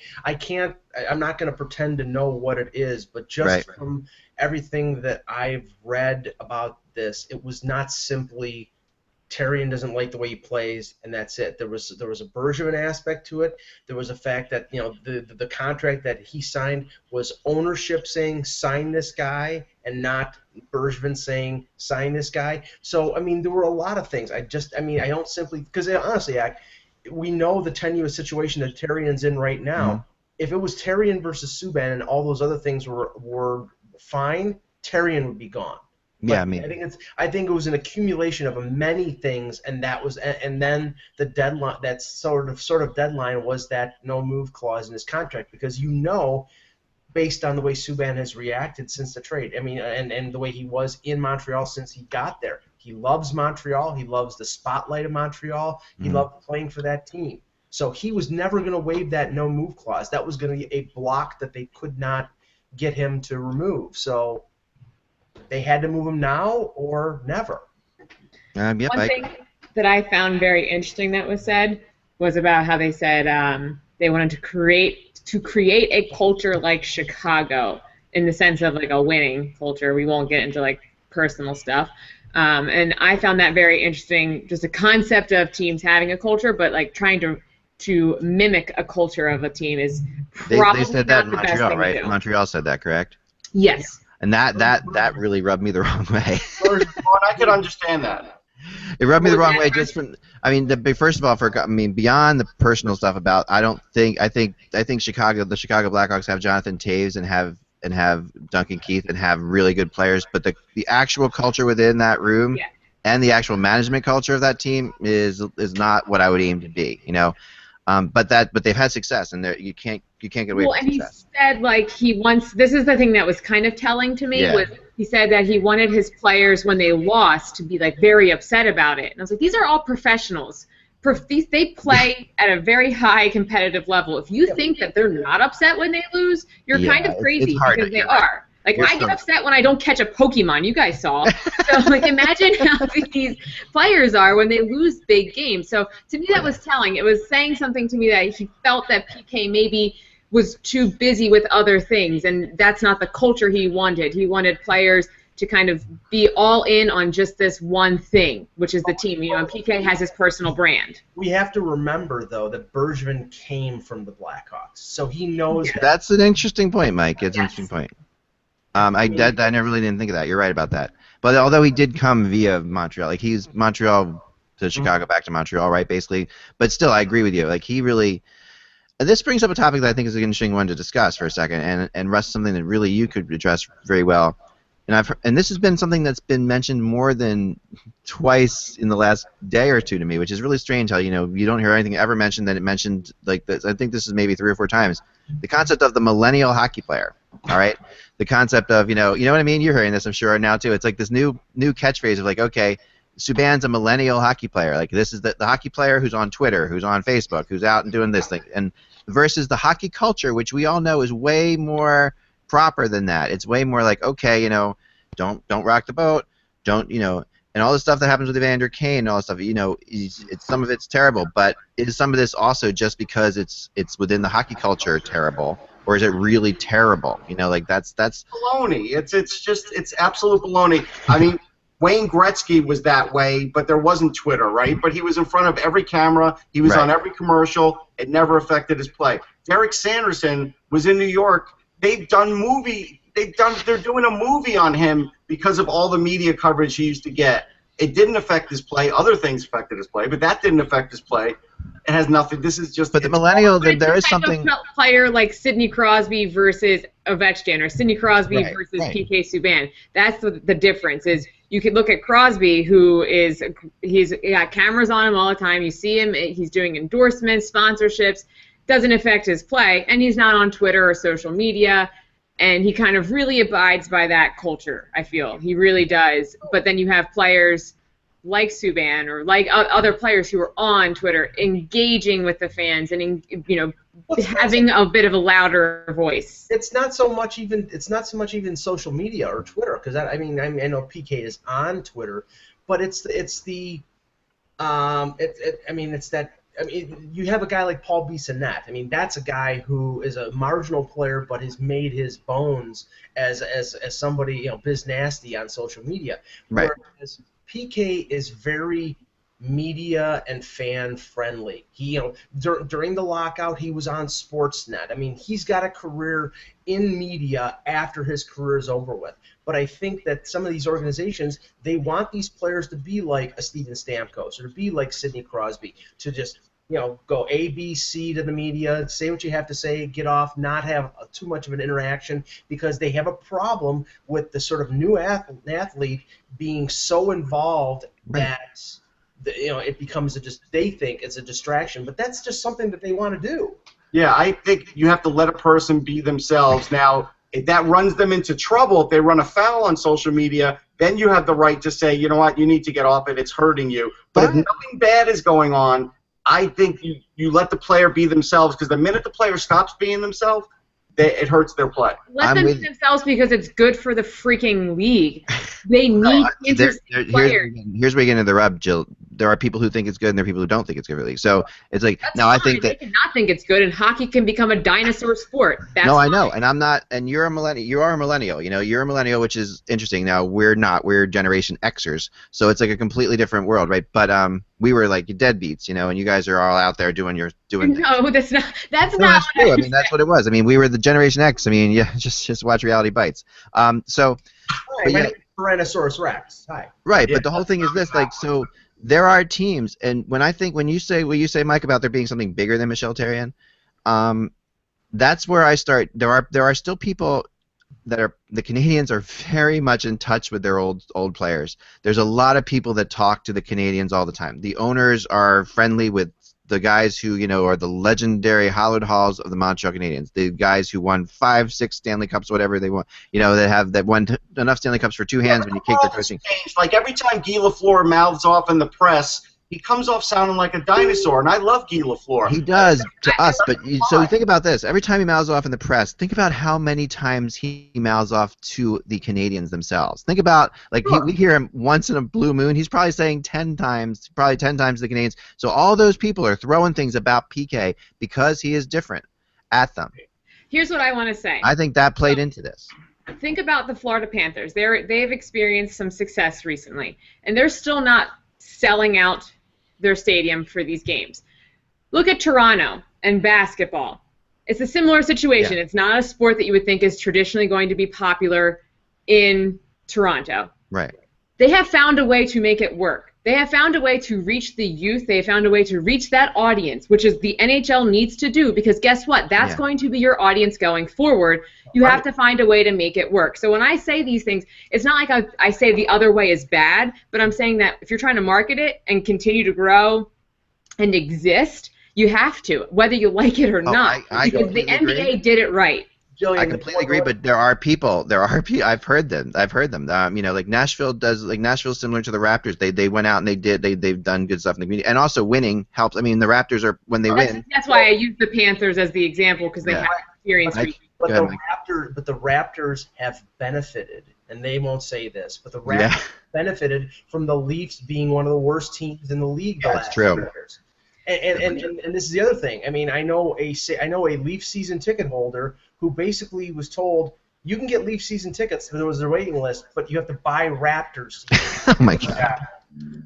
I'm not going to pretend to know what it is, but just from everything that I've read about this, it was not simply Therrien doesn't like the way he plays, and that's it. There was a Bergevin aspect to it. There was a fact that the contract that he signed was ownership saying sign this guy, and not Bergevin saying sign this guy. So there were a lot of things. I don't simply, because honestly, we know the tenuous situation that Therrien's in right now. Mm-hmm. If it was Therrien versus Subban and all those other things were fine, Therrien would be gone. But yeah, I think it was an accumulation of many things, and then the deadline, that sort of deadline was that no move clause in his contract, because based on the way Subban has reacted since the trade, and the way he was in Montreal since he got there, He loves Montreal. He loves the spotlight of Montreal. He loved playing for that team. So he was never going to waive that no-move clause. That was going to be a block that they could not get him to remove. So they had to move him now or never. One thing that I found very interesting that was said was about how they said they wanted to create a culture like Chicago, in the sense of like a winning culture. We won't get into like personal stuff. And I found that very interesting, just the concept of teams having a culture, but like trying to mimic a culture of a team is probably they said that in not the best Montreal, thing right? to do. Montreal said that, correct? Yes. And that really rubbed me the wrong way. I could understand that. It rubbed me the wrong way just from. I mean, first of all, beyond the personal stuff about, I think Chicago, the Chicago Blackhawks have Jonathan Taves and have Duncan Keith and have really good players, but the actual culture within that room and the actual management culture of that team is not what I would aim to be, you know. But they've had success, and you can't get away from success. He said like he wants. This is the thing that was kind of telling to me was he said that he wanted his players when they lost to be like very upset about it, and I was like, these are all professionals. They play at a very high competitive level. If you think that they're not upset when they lose, you're kind of crazy, because they are. Like, I get upset when I don't catch a Pokemon. You guys saw. So, like, imagine how these players are when they lose big games. So, to me, that was telling. It was saying something to me that he felt that PK maybe was too busy with other things, and that's not the culture he wanted. He wanted players to kind of be all in on just this one thing, which is the team. You know, and PK has his personal brand. We have to remember, though, that Bergevin came from the Blackhawks, so he knows. That's an interesting point, Mike. It's an interesting point. I never really didn't think of that. You're right about that. But although he did come via Montreal, like he's Montreal to Chicago, back to Montreal, right, basically. But still, I agree with you. Like he really. This brings up a topic that I think is an interesting one to discuss for a second, and Russ, something that really you could address very well. And this has been something that's been mentioned more than twice in the last day or two to me, which is really strange how, you know, you don't hear anything ever mentioned that it mentioned like this. I think this is maybe 3 or 4 times. The concept of the millennial hockey player, all right? The concept of, you know what I mean? You're hearing this, I'm sure, now too. It's like this new catchphrase of like, okay, Subban's a millennial hockey player. Like this is the hockey player who's on Twitter, who's on Facebook, who's out and doing this thing. And versus the hockey culture, which we all know is way more proper than that. It's way more like, okay, you know, don't rock the boat, don't, you know, and all the stuff that happens with Evander Kane and all that stuff, you know, some of it's terrible, but is some of this also just because it's within the hockey culture terrible, or is it really terrible? You know, like that's baloney. It's absolute baloney. I mean, Wayne Gretzky was that way, but there wasn't Twitter, right? But he was in front of every camera. He was on every commercial. It never affected his play. Derek Sanderson was in New York. They're doing a movie on him because of all the media coverage he used to get. It didn't affect his play. Other things affected his play, but that didn't affect his play. It has nothing. This is just. But the millennial, there is something. A player like Sidney Crosby versus Ovechkin, or Sidney Crosby versus PK Subban. That's the difference. Is you could look at Crosby, who is he's got cameras on him all the time. You see him. He's doing endorsements, sponsorships. Doesn't affect his play, and he's not on Twitter or social media. And he kind of really abides by that culture, I feel. He really does. But then you have players like Subban or like other players who are on Twitter engaging with the fans and, you know, having a bit of a louder voice. It's not so much even social media or Twitter, because I know PK is on Twitter, but it's that. I mean, you have a guy like Paul Bissonnette. I mean, that's a guy who is a marginal player, but has made his bones as somebody, you know, biz nasty on social media. Right. Whereas PK is very media and fan friendly. He, you know, during the lockout, he was on Sportsnet. I mean, he's got a career in media after his career is over with. But I think that some of these organizations, they want these players to be like a Steven Stamkos or to be like Sidney Crosby, to just, you know, go A, B, C to the media, say what you have to say, get off, not have too much of an interaction, because they have a problem with the sort of new athlete being so involved that, you know, it becomes they think it's a distraction, but that's just something that they want to do. Yeah, I think you have to let a person be themselves. Now, if that runs them into trouble, if they run afoul on social media, then you have the right to say, you know what, you need to get off it. It's hurting you. But if nothing bad is going on, I think you let the player be themselves, because the minute the player stops being themselves, it hurts their play. Let them be themselves because it's good for the freaking league. They need interesting players. Here's where you get into the rub, Jill. There are people who think it's good, and there are people who don't think it's good for the league. So it's like, that's now fine. I think that they cannot think it's good, and hockey can become a dinosaur sport. That's no, fine. I know, and I'm not. And you're a millennial. You are a millennial. You're a millennial, which is interesting. Now we're not. We're Generation Xers, so it's like a completely different world, right? But we were like deadbeats, and you guys are all out there doing things. No, that's not. That's no, not. That's true. I mean, that's what it was. I mean, we were the Generation X. I mean, yeah, just watch Reality Bites. So. Hi, my name is Tyrannosaurus Rex. Hi. Right, but the whole thing is this, like, so there are teams, and when you say, Mike, about there being something bigger than Michel Therrien, that's where I start. There are still people that are, the Canadians are very much in touch with their old players. There's a lot of people that talk to the Canadians all the time. The owners are friendly with the guys who, are the legendary hallowed halls of the Montreal Canadiens, the guys who won 5, 6 Stanley Cups, whatever they want, that won enough Stanley Cups for 2 hands when you kick their coaching. Like every time Guy Lafleur mouths off in the press, he comes off sounding like a dinosaur, and I love Guy Lafleur. He does to us, but so think about this. Every time he mouths off in the press, think about how many times he mouths off to the Canadians themselves. Think about, like, we hear him once in a blue moon. He's probably saying 10 times to the Canadians. So all those people are throwing things about PK because he is different at them. Here's what I want to say. I think that played into this. Think about the Florida Panthers. They've experienced some success recently, and they're still not selling out their stadium for these games. Look at Toronto and basketball. It's a similar situation. Yeah. It's not a sport that you would think is traditionally going to be popular in Toronto. Right. They have found a way to make it work. They have found a way to reach the youth. They have found a way to reach that audience, which is the NHL needs to do, because guess what? That's going to be your audience going forward. You have to find a way to make it work. So when I say these things, it's not like I say the other way is bad, but I'm saying that if you're trying to market it and continue to grow and exist, you have to, whether you like it or not, because the NBA did it right. I completely agree, but there are people. I've heard them. Like Nashville does. Like Nashville's similar to the Raptors. They went out and they've done good stuff in the community, and also winning helps. I mean, the Raptors are when they win. That's why I use the Panthers as the example, because they have experience. But the Raptors have benefited, and they won't say this, but the Raptors benefited from the Leafs being one of the worst teams in the league the last 2 years. And this is the other thing. I mean, I know a Leaf season ticket holder who basically was told, you can get Leaf season tickets, there was a waiting list, but you have to buy Raptors. Oh my God.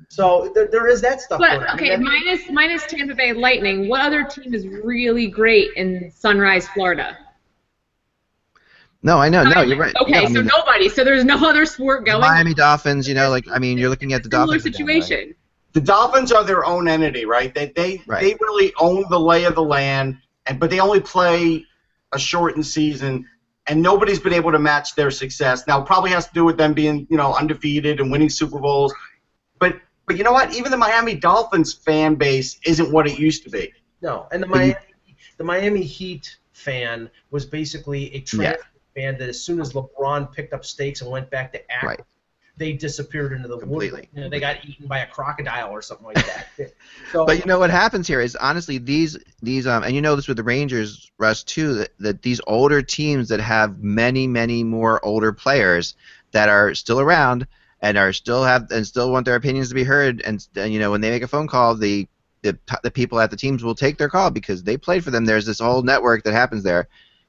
So there is that stuff going on. Okay, minus Tampa Bay Lightning, what other team is really great in Sunrise, Florida? No, I know. No, you're right. Okay, so nobody. So there's no other sport going. Miami Dolphins, you're looking at the Dolphins. Similar situation. Right? The Dolphins are their own entity, right? They really own the lay of the land, but they only play a shortened season, and nobody's been able to match their success. Now, it probably has to do with them being, undefeated and winning Super Bowls. But you know what? Even the Miami Dolphins fan base isn't what it used to be. No, and the Miami Heat fan was basically a transfer fan that as soon as LeBron picked up stakes and went back to act, they disappeared into the woods. They got eaten by a crocodile or something like that. So, but what happens here is, honestly, these and you know this with the Rangers, Russ, too, that these older teams that have many, many more older players that are still around and still want their opinions to be heard, and when they make a phone call, the people at the teams will take their call because they played for them. There's this whole network that happens there.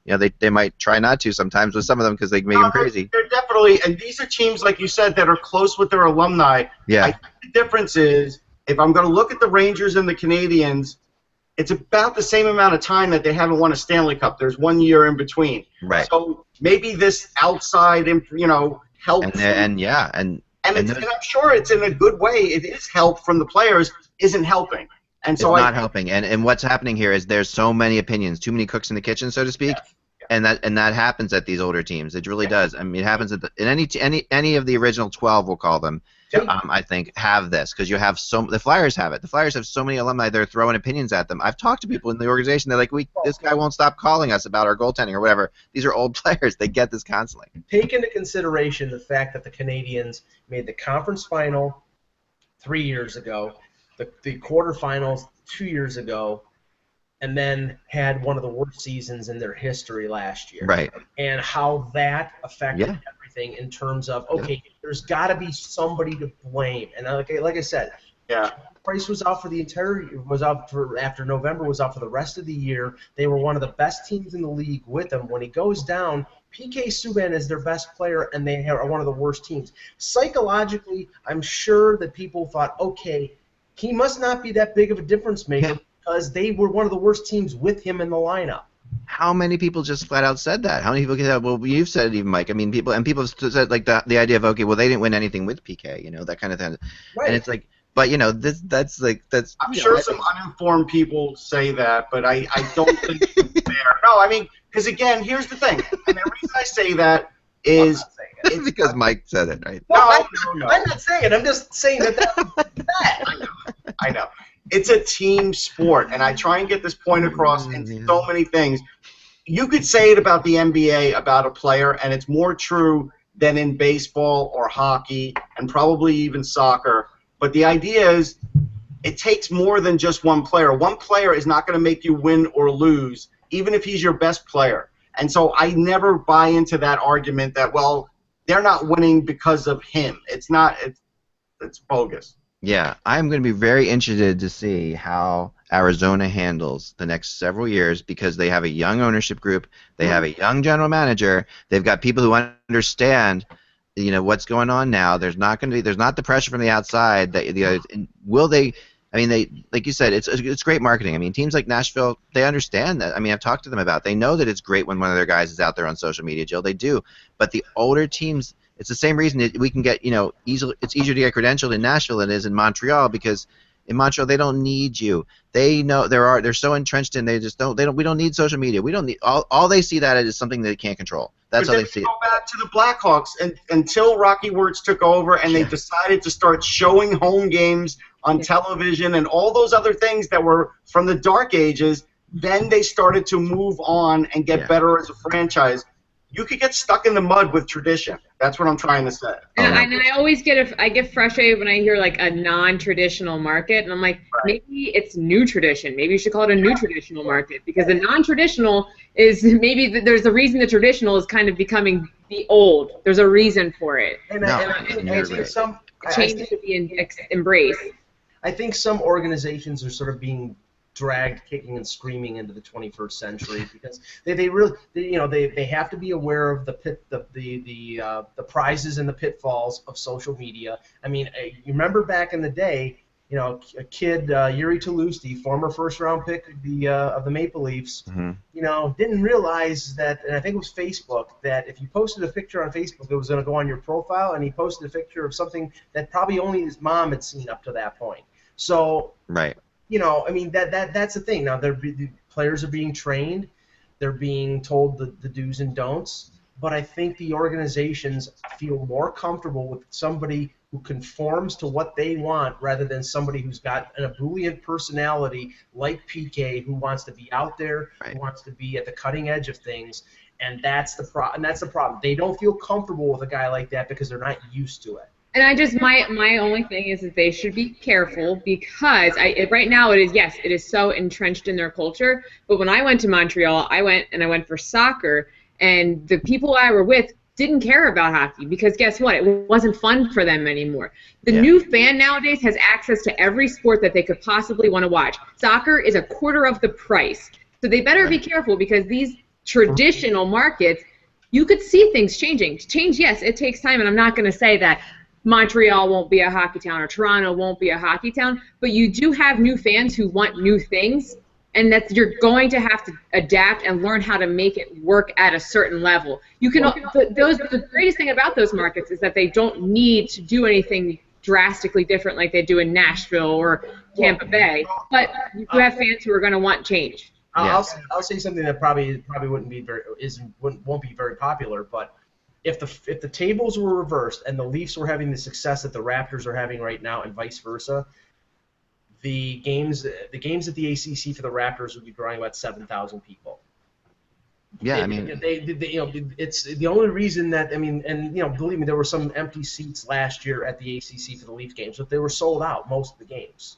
They might try not to sometimes with some of them because they make them crazy. They're definitely, and these are teams, like you said, that are close with their alumni. Yeah. I think the difference is, if I'm going to look at the Rangers and the Canadians, it's about the same amount of time that they haven't won a Stanley Cup. There's 1 year in between. Right. So maybe this outside, help. And I'm sure it's in a good way. It is help from the players, isn't helping. And so it's not helping. And what's happening here is there's so many opinions, too many cooks in the kitchen, so to speak. Yes. And that happens at these older teams. It really does. I mean, it happens in any of the original 12, we'll call them. I think, have this, because you have the Flyers have it. The Flyers have so many alumni they're throwing opinions at them. I've talked to people in the organization. They're like, this guy won't stop calling us about our goaltending or whatever. These are old players. They get this constantly. Take into consideration the fact that the Canadians made the conference final 3 years ago, the quarterfinals 2 years ago, and then had one of the worst seasons in their history last year. Right. And how that affected everything in terms of, okay, there's got to be somebody to blame. And like I said, Price was out for the after November, was out for the rest of the year. They were one of the best teams in the league with him. When he goes down, PK Subban is their best player, and they are one of the worst teams. Psychologically, I'm sure that people thought, okay, he must not be that big of a difference maker because they were one of the worst teams with him in the lineup. How many people just flat out said that? How many people can say, well, you've said it even, Mike. I mean, people have said like the idea of, okay, well, they didn't win anything with PK, that kind of thing. Right. And it's like, but that's. I'm sure some uninformed people say that, but I don't think it's fair. No, I mean, because again, here's the thing, and the reason I say that is it's because Mike said it, right? No. I'm not saying it. I'm just saying that's bad. I know. It's a team sport, and I try and get this point across in so many things. You could say it about the NBA, about a player, and it's more true than in baseball or hockey and probably even soccer. But the idea is it takes more than just one player. One player is not going to make you win or lose, even if he's your best player. And so I never buy into that argument that, well, they're not winning because of him. It's not. It's bogus. Yeah, I'm going to be very interested to see how Arizona handles the next several years, because they have a young ownership group, they have a young general manager, they've got people who understand, what's going on now. There's not the pressure from the outside. Will they? I mean, they, like you said, it's great marketing. I mean, teams like Nashville, they understand that. I mean, I've talked to them about it. They know that it's great when one of their guys is out there on social media, Jill. They do, but the older teams. It's the same reason we can get, it's easier to get credentialed in Nashville than it is in Montreal, because in Montreal they don't need you. They know they're so entrenched in, we don't need social media. We don't need all they see that is something they can't control. That's how they see it. Go back to the Blackhawks until Rocky Wirtz took over and they decided to start showing home games on television and all those other things that were from the dark ages. Then they started to move on and get better as a franchise. You could get stuck in the mud with tradition. That's what I'm trying to say. And I always get frustrated when I hear like a non-traditional market, and I'm like, maybe it's new tradition. Maybe you should call it a new traditional market, because the non-traditional is maybe there's a reason the traditional is kind of becoming the old. There's a reason for it. I think some change should be embraced. I think some organizations are sort of being dragged kicking and screaming into the 21st century because they really they have to be aware of the prizes and the pitfalls of social media. I mean, you remember back in the day, a kid, Yuri Toulouse, former first-round pick of the Maple Leafs, didn't realize that, and I think it was Facebook, that if you posted a picture on Facebook, it was going to go on your profile, and he posted a picture of something that probably only his mom had seen up to that point. So, right. I mean, that's the thing. Now, the players are being trained. They're being told the do's and don'ts. But I think the organizations feel more comfortable with somebody who conforms to what they want rather than somebody who's got an ebullient personality like PK, who wants to be out there, who wants to be at the cutting edge of things. And that's the problem. They don't feel comfortable with a guy like that because they're not used to it. And my only thing is that they should be careful, because right now it is so entrenched in their culture. But when I went to Montreal, I went for soccer, and the people I were with didn't care about hockey, because guess what? It wasn't fun for them anymore. The new fan nowadays has access to every sport that they could possibly want to watch. Soccer is a quarter of the price. So they better be careful, because these traditional markets, you could see things changing. Change, yes, it takes time, and I'm not going to say that Montreal won't be a hockey town or Toronto won't be a hockey town, but you do have new fans who want new things, and you're going to have to adapt and learn how to make it work at a certain level. The greatest thing about those markets is that they don't need to do anything drastically different like they do in Nashville or Tampa Bay, but you have fans who are going to want change. I'll say something that probably won't be very popular, but if the tables were reversed and the Leafs were having the success that the Raptors are having right now, and vice versa, the games at the ACC for the Raptors would be drawing about 7,000 people. Yeah, I mean, it's the only reason that, I mean, and believe me, there were some empty seats last year at the ACC for the Leaf games, but they were sold out most of the games.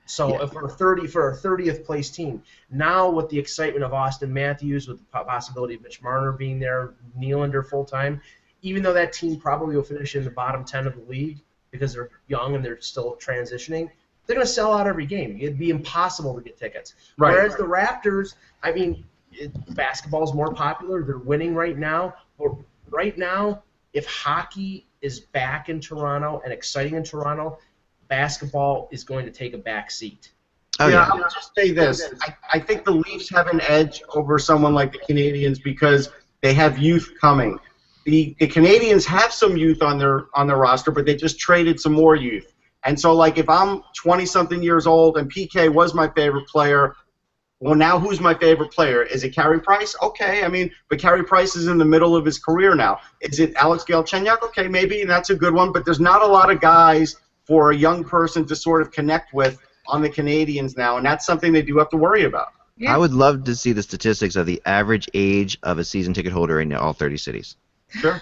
So for a 30th place team, now with the excitement of Austin Matthews, with the possibility of Mitch Marner being there, Nylander full time, even though that team probably will finish in the bottom 10 of the league because they're young and they're still transitioning, they're going to sell out every game. It'd be impossible to get tickets. Right. Whereas the Raptors, I mean, basketball is more popular. They're winning right now. But right now, if hockey is back in Toronto and exciting in Toronto, basketball is going to take a back seat. Oh, yeah. I'll just say this. I think the Leafs have an edge over someone like the Canadiens because they have youth coming. The Canadiens have some youth on their roster, but they just traded some more youth. And so, like, if I'm 20-something years old and PK was my favorite player, well, now who's my favorite player? Is it Carey Price? Okay, I mean, but Carey Price is in the middle of his career now. Is it Alex Galchenyuk? Okay, maybe that's a good one, but there's not a lot of guys for a young person to sort of connect with on the Canadiens now, and that's something they do have to worry about. Yeah. I would love to see the statistics of the average age of a season ticket holder in all 30 cities. Sure.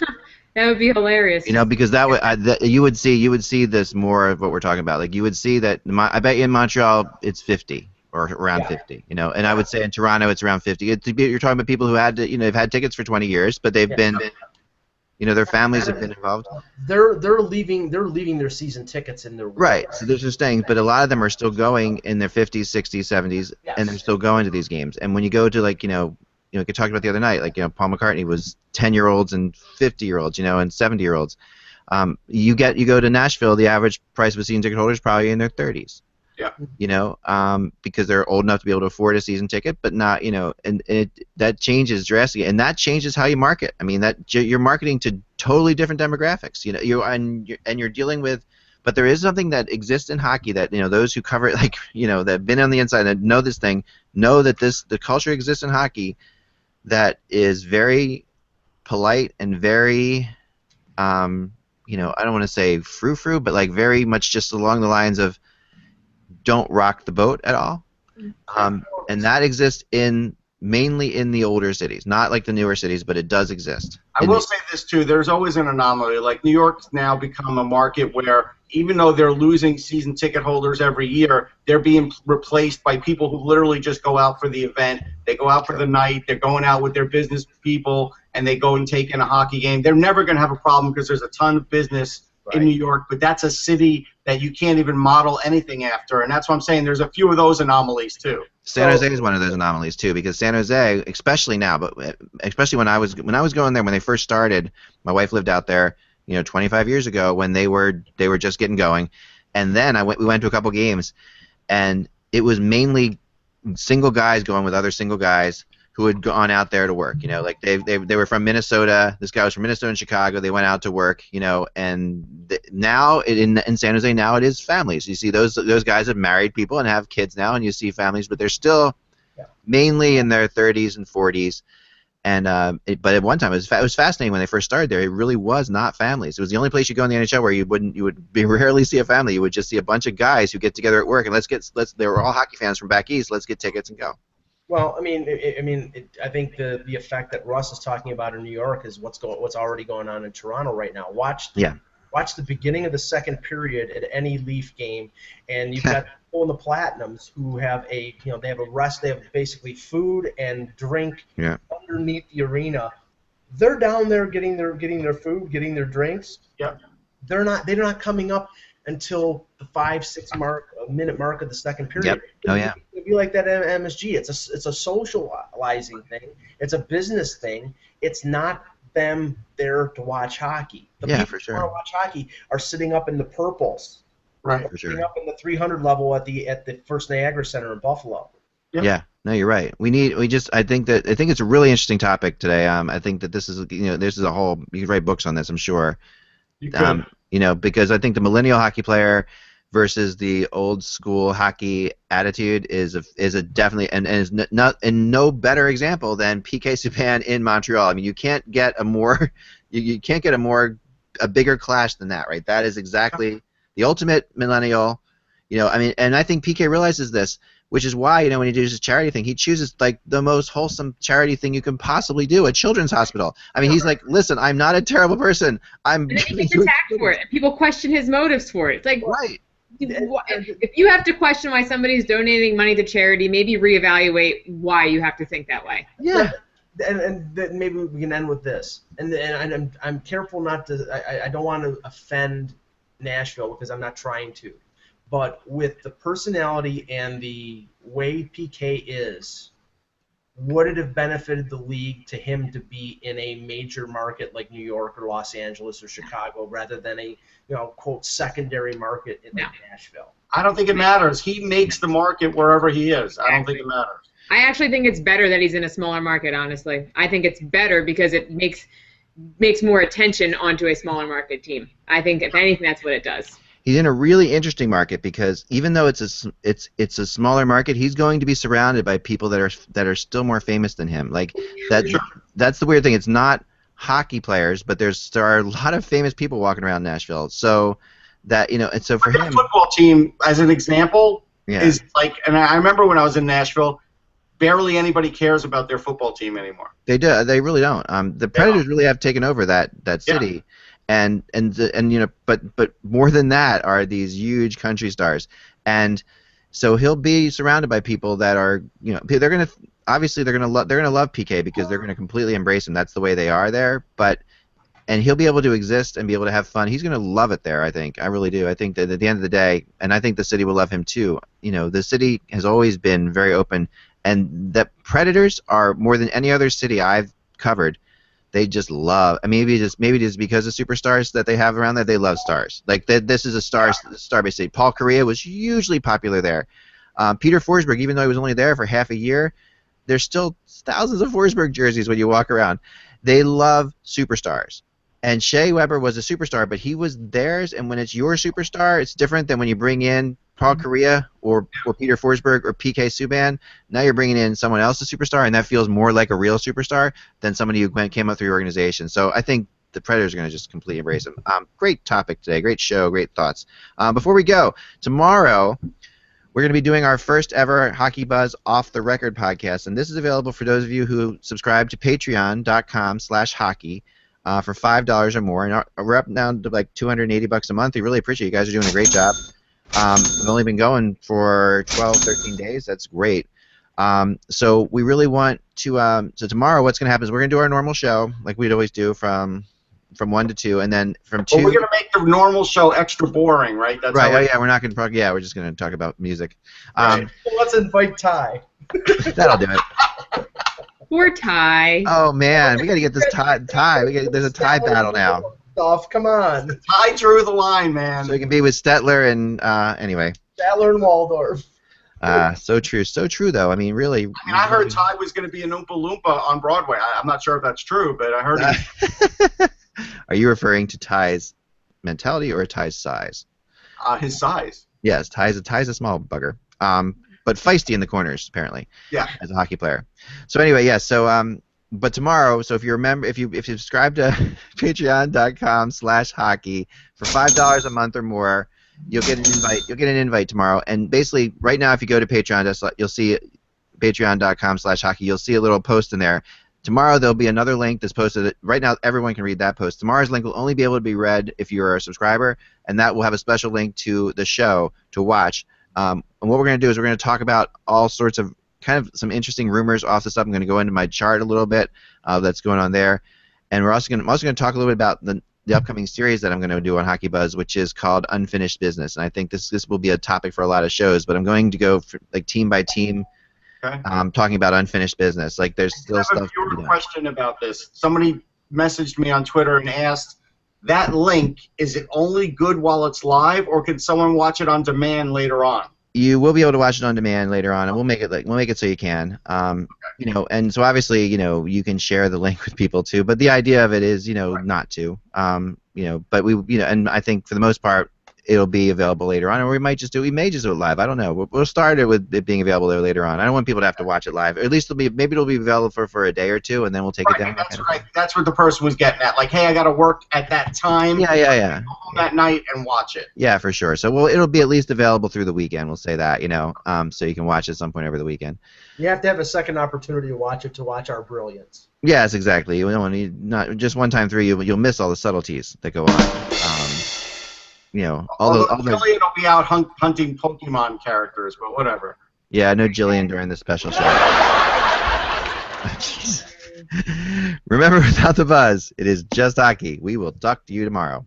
That would be hilarious. Because that would you would see this more of what we're talking about. Like you would see that I bet you in Montreal it's 50 or around 50. And I would say in Toronto it's around 50. You're talking about people who had they've had tickets for 20 years, but they've been their families have been involved. They're leaving their season tickets in their right. So they're just staying, but a lot of them are still going in their 50s, 60s, 70s, and they're still going to these games. And when you go to we could talk about the other night, Paul McCartney was 10-year-olds and 50-year-olds, and 70-year-olds. You go to Nashville, the average price of a season ticket holder is probably in their 30s. Yeah. Because they're old enough to be able to afford a season ticket, but not, and that changes drastically, and that changes how you market. I mean, that you're marketing to totally different demographics. You're dealing with, but there is something that exists in hockey that those who cover it, that have been on the inside and know this thing, know that the culture exists in hockey that is very polite and very, I don't want to say frou-frou, but very much just along the lines of don't rock the boat at all. And that exists mainly in the older cities, not like the newer cities, but it does exist. I will say this too, there's always an anomaly. Like New York's now become a market where even though they're losing season ticket holders every year, they're being replaced by people who literally just go out for the event. They go out for the night. They're going out with their business people, and they go and take in a hockey game. They're never going to have a problem because there's a ton of business in New York, but that's a city that you can't even model anything after, and that's what I'm saying. There's a few of those anomalies too. San Jose is one of those anomalies too, because San Jose, especially now, but especially when I was going there when they first started, my wife lived out there, 25 years ago when they were just getting going, and then we went to a couple games, and it was mainly single guys going with other single guys who had gone out there to work. They were from Minnesota. This guy was from Minnesota and Chicago. They went out to work. And now in San Jose now it is families. You see those guys have married people and have kids now, and you see families, but they're still mainly in their 30s and 40s. And but at one time it was fascinating when they first started there. It really was not families. It was the only place you go in the NHL where you would rarely see a family. You would just see a bunch of guys who get together at work and they were all hockey fans from back east. Let's get tickets and go. Well, I think the effect that Russ is talking about in New York is what's already going on in Toronto right now. Watch the beginning of the second period at any Leaf game, and you've got people in the Platinums who have they have basically food and drink underneath the arena. They're down there getting their food, getting their drinks. Yeah. They're not coming up until the 5-6 minute mark of the second period. Yep. Oh yeah. It'd be like that at MSG. It's a socializing thing. It's a business thing. It's not them there to watch hockey. The people for sure. who want to watch hockey are sitting up in the purples. Right. For sure. Sitting up in the 300 level at the First Niagara Center in Buffalo. Yep. Yeah. No, you're right. I think it's a really interesting topic today. I think that this is a whole. You could write books on this, I'm sure. You could. Because I think the millennial hockey player versus the old school hockey attitude is a definitely and is no better example than PK Subban in Montreal. I mean, you can't get a more You can't get a bigger clash than that, right? That is exactly the ultimate millennial. I mean, and I think PK realizes this, which is why, when he does his charity thing, he chooses like the most wholesome charity thing you can possibly do, a children's hospital. I mean, he's like, listen, I'm not a terrible person. And then he gets attacked for it, and people question his motives for it. It's like, right. If you have to question why somebody's donating money to charity, maybe reevaluate why you have to think that way. Yeah. And maybe we can end with this. And I'm careful not to. I don't want to offend Nashville because I'm not trying to. But with the personality and the way PK is, would it have benefited the league to him to be in a major market like New York or Los Angeles or Chicago rather than a quote secondary market in Nashville? I don't think it matters. He makes the market wherever he is. I don't think it matters. I actually think it's better that he's in a smaller market, honestly. I think it's better because it makes more attention onto a smaller market team. I think, if anything, that's what it does. He's in a really interesting market because even though it's a smaller market, he's going to be surrounded by people that are still more famous than him. Like that's the weird thing. It's not hockey players, but there are a lot of famous people walking around Nashville. So that and so for him, the football team, as an example, is like. And I remember when I was in Nashville, barely anybody cares about their football team anymore. They do. They really don't. The Predators really have taken over that city. Yeah. And but more than that are these huge country stars, and so he'll be surrounded by people that are they're gonna love PK because they're gonna completely embrace him. That's the way they are there. And he'll be able to exist and be able to have fun. He's gonna love it there. I think. I really do. I think that at the end of the day, and I think the city will love him too. The city has always been very open, and the Predators are more than any other city I've covered. They just love. I mean, maybe just because of superstars that they have around there, they love stars. Like this is a star-based city. Paul Kariya was hugely popular there. Peter Forsberg, even though he was only there for half a year, there's still thousands of Forsberg jerseys when you walk around. They love superstars. And Shea Weber was a superstar, but he was theirs. And when it's your superstar, it's different than when you bring in Paul Kariya or Peter Forsberg or PK Subban. Now you're bringing in someone else's superstar, and that feels more like a real superstar than somebody who came up through your organization. So I think the Predators are going to just completely embrace him. Great topic today. Great show. Great thoughts. Before we go, tomorrow we're going to be doing our first ever Hockey Buzz Off the Record podcast, and this is available for those of you who subscribe to patreon.com/hockey for $5 or more. And we're up now to like $280 a month. We really appreciate you guys are doing a great job. We've only been going for 12, 13 days. That's great. So we really want to. So tomorrow, what's going to happen is we're going to do our normal show like we'd always do from 1 to 2, and then from 2. Well, we're going to make the normal show extra boring, right? That's right. We're not going to. Yeah, we're just going to talk about music. Right. Well, let's invite Ty. That'll do it. Poor Ty. Oh man, we got to get this Ty. There's a Ty battle now. Come on. Ty drew the line, man. So he can be with Stetler and anyway. Stetler and Waldorf. So true though. I mean, really. I heard Ty was going to be an Oompa Loompa on Broadway. I'm not sure if that's true, but I heard it. Are you referring to Ty's mentality or Ty's size? His size. Yes, Ty's a small bugger. But feisty in the corners apparently. Yeah. As a hockey player. So anyway, yeah. So but tomorrow, so if you subscribe to patreon.com/hockey for $5 a month or more, you'll get an invite. You'll get an invite tomorrow. And basically, right now, if you go to Patreon, you'll see patreon.com/hockey. You'll see a little post in there. Tomorrow there'll be another link that's posted. Right now, everyone can read that post. Tomorrow's link will only be able to be read if you're a subscriber, and that will have a special link to the show to watch. And what we're going to do is we're going to talk about all sorts of kind of some interesting rumors off the stuff. I'm going to go into my chart a little bit that's going on there, and I'm also going to talk a little bit about the upcoming series that I'm going to do on Hockey Buzz, which is called Unfinished Business. And I think this will be a topic for a lot of shows, but I'm going to go like team by team, talking about unfinished business. Like there's still stuff. I have a question about this. Somebody messaged me on Twitter and asked, that link, is it only good while it's live, or can someone watch it on demand later on? You will be able to watch it on demand later on, and we'll make it so you can. And so obviously, you can share the link with people too. But the idea of it is, not to. But we, and I think for the most part, it'll be available later on, or we may just do it live. I don't know. We'll start it with it being available there later on. I don't want people to have to watch it live. Or at least maybe it'll be available for a day or two, and then we'll take it down. That's right. That's what the person was getting at. Like, hey, I got to work at that time. Yeah. Go home that night and watch it. Yeah, for sure. So it'll be at least available through the weekend. We'll say that, so you can watch it at some point over the weekend. You have to have a second opportunity to watch our brilliance. Yes, exactly. You don't want to not just one time through. You'll miss all the subtleties that go on. Jillian will be out hunting Pokemon characters, but whatever. Yeah, no Jillian during the special show. Remember, without the buzz, it is just hockey. We will talk to you tomorrow.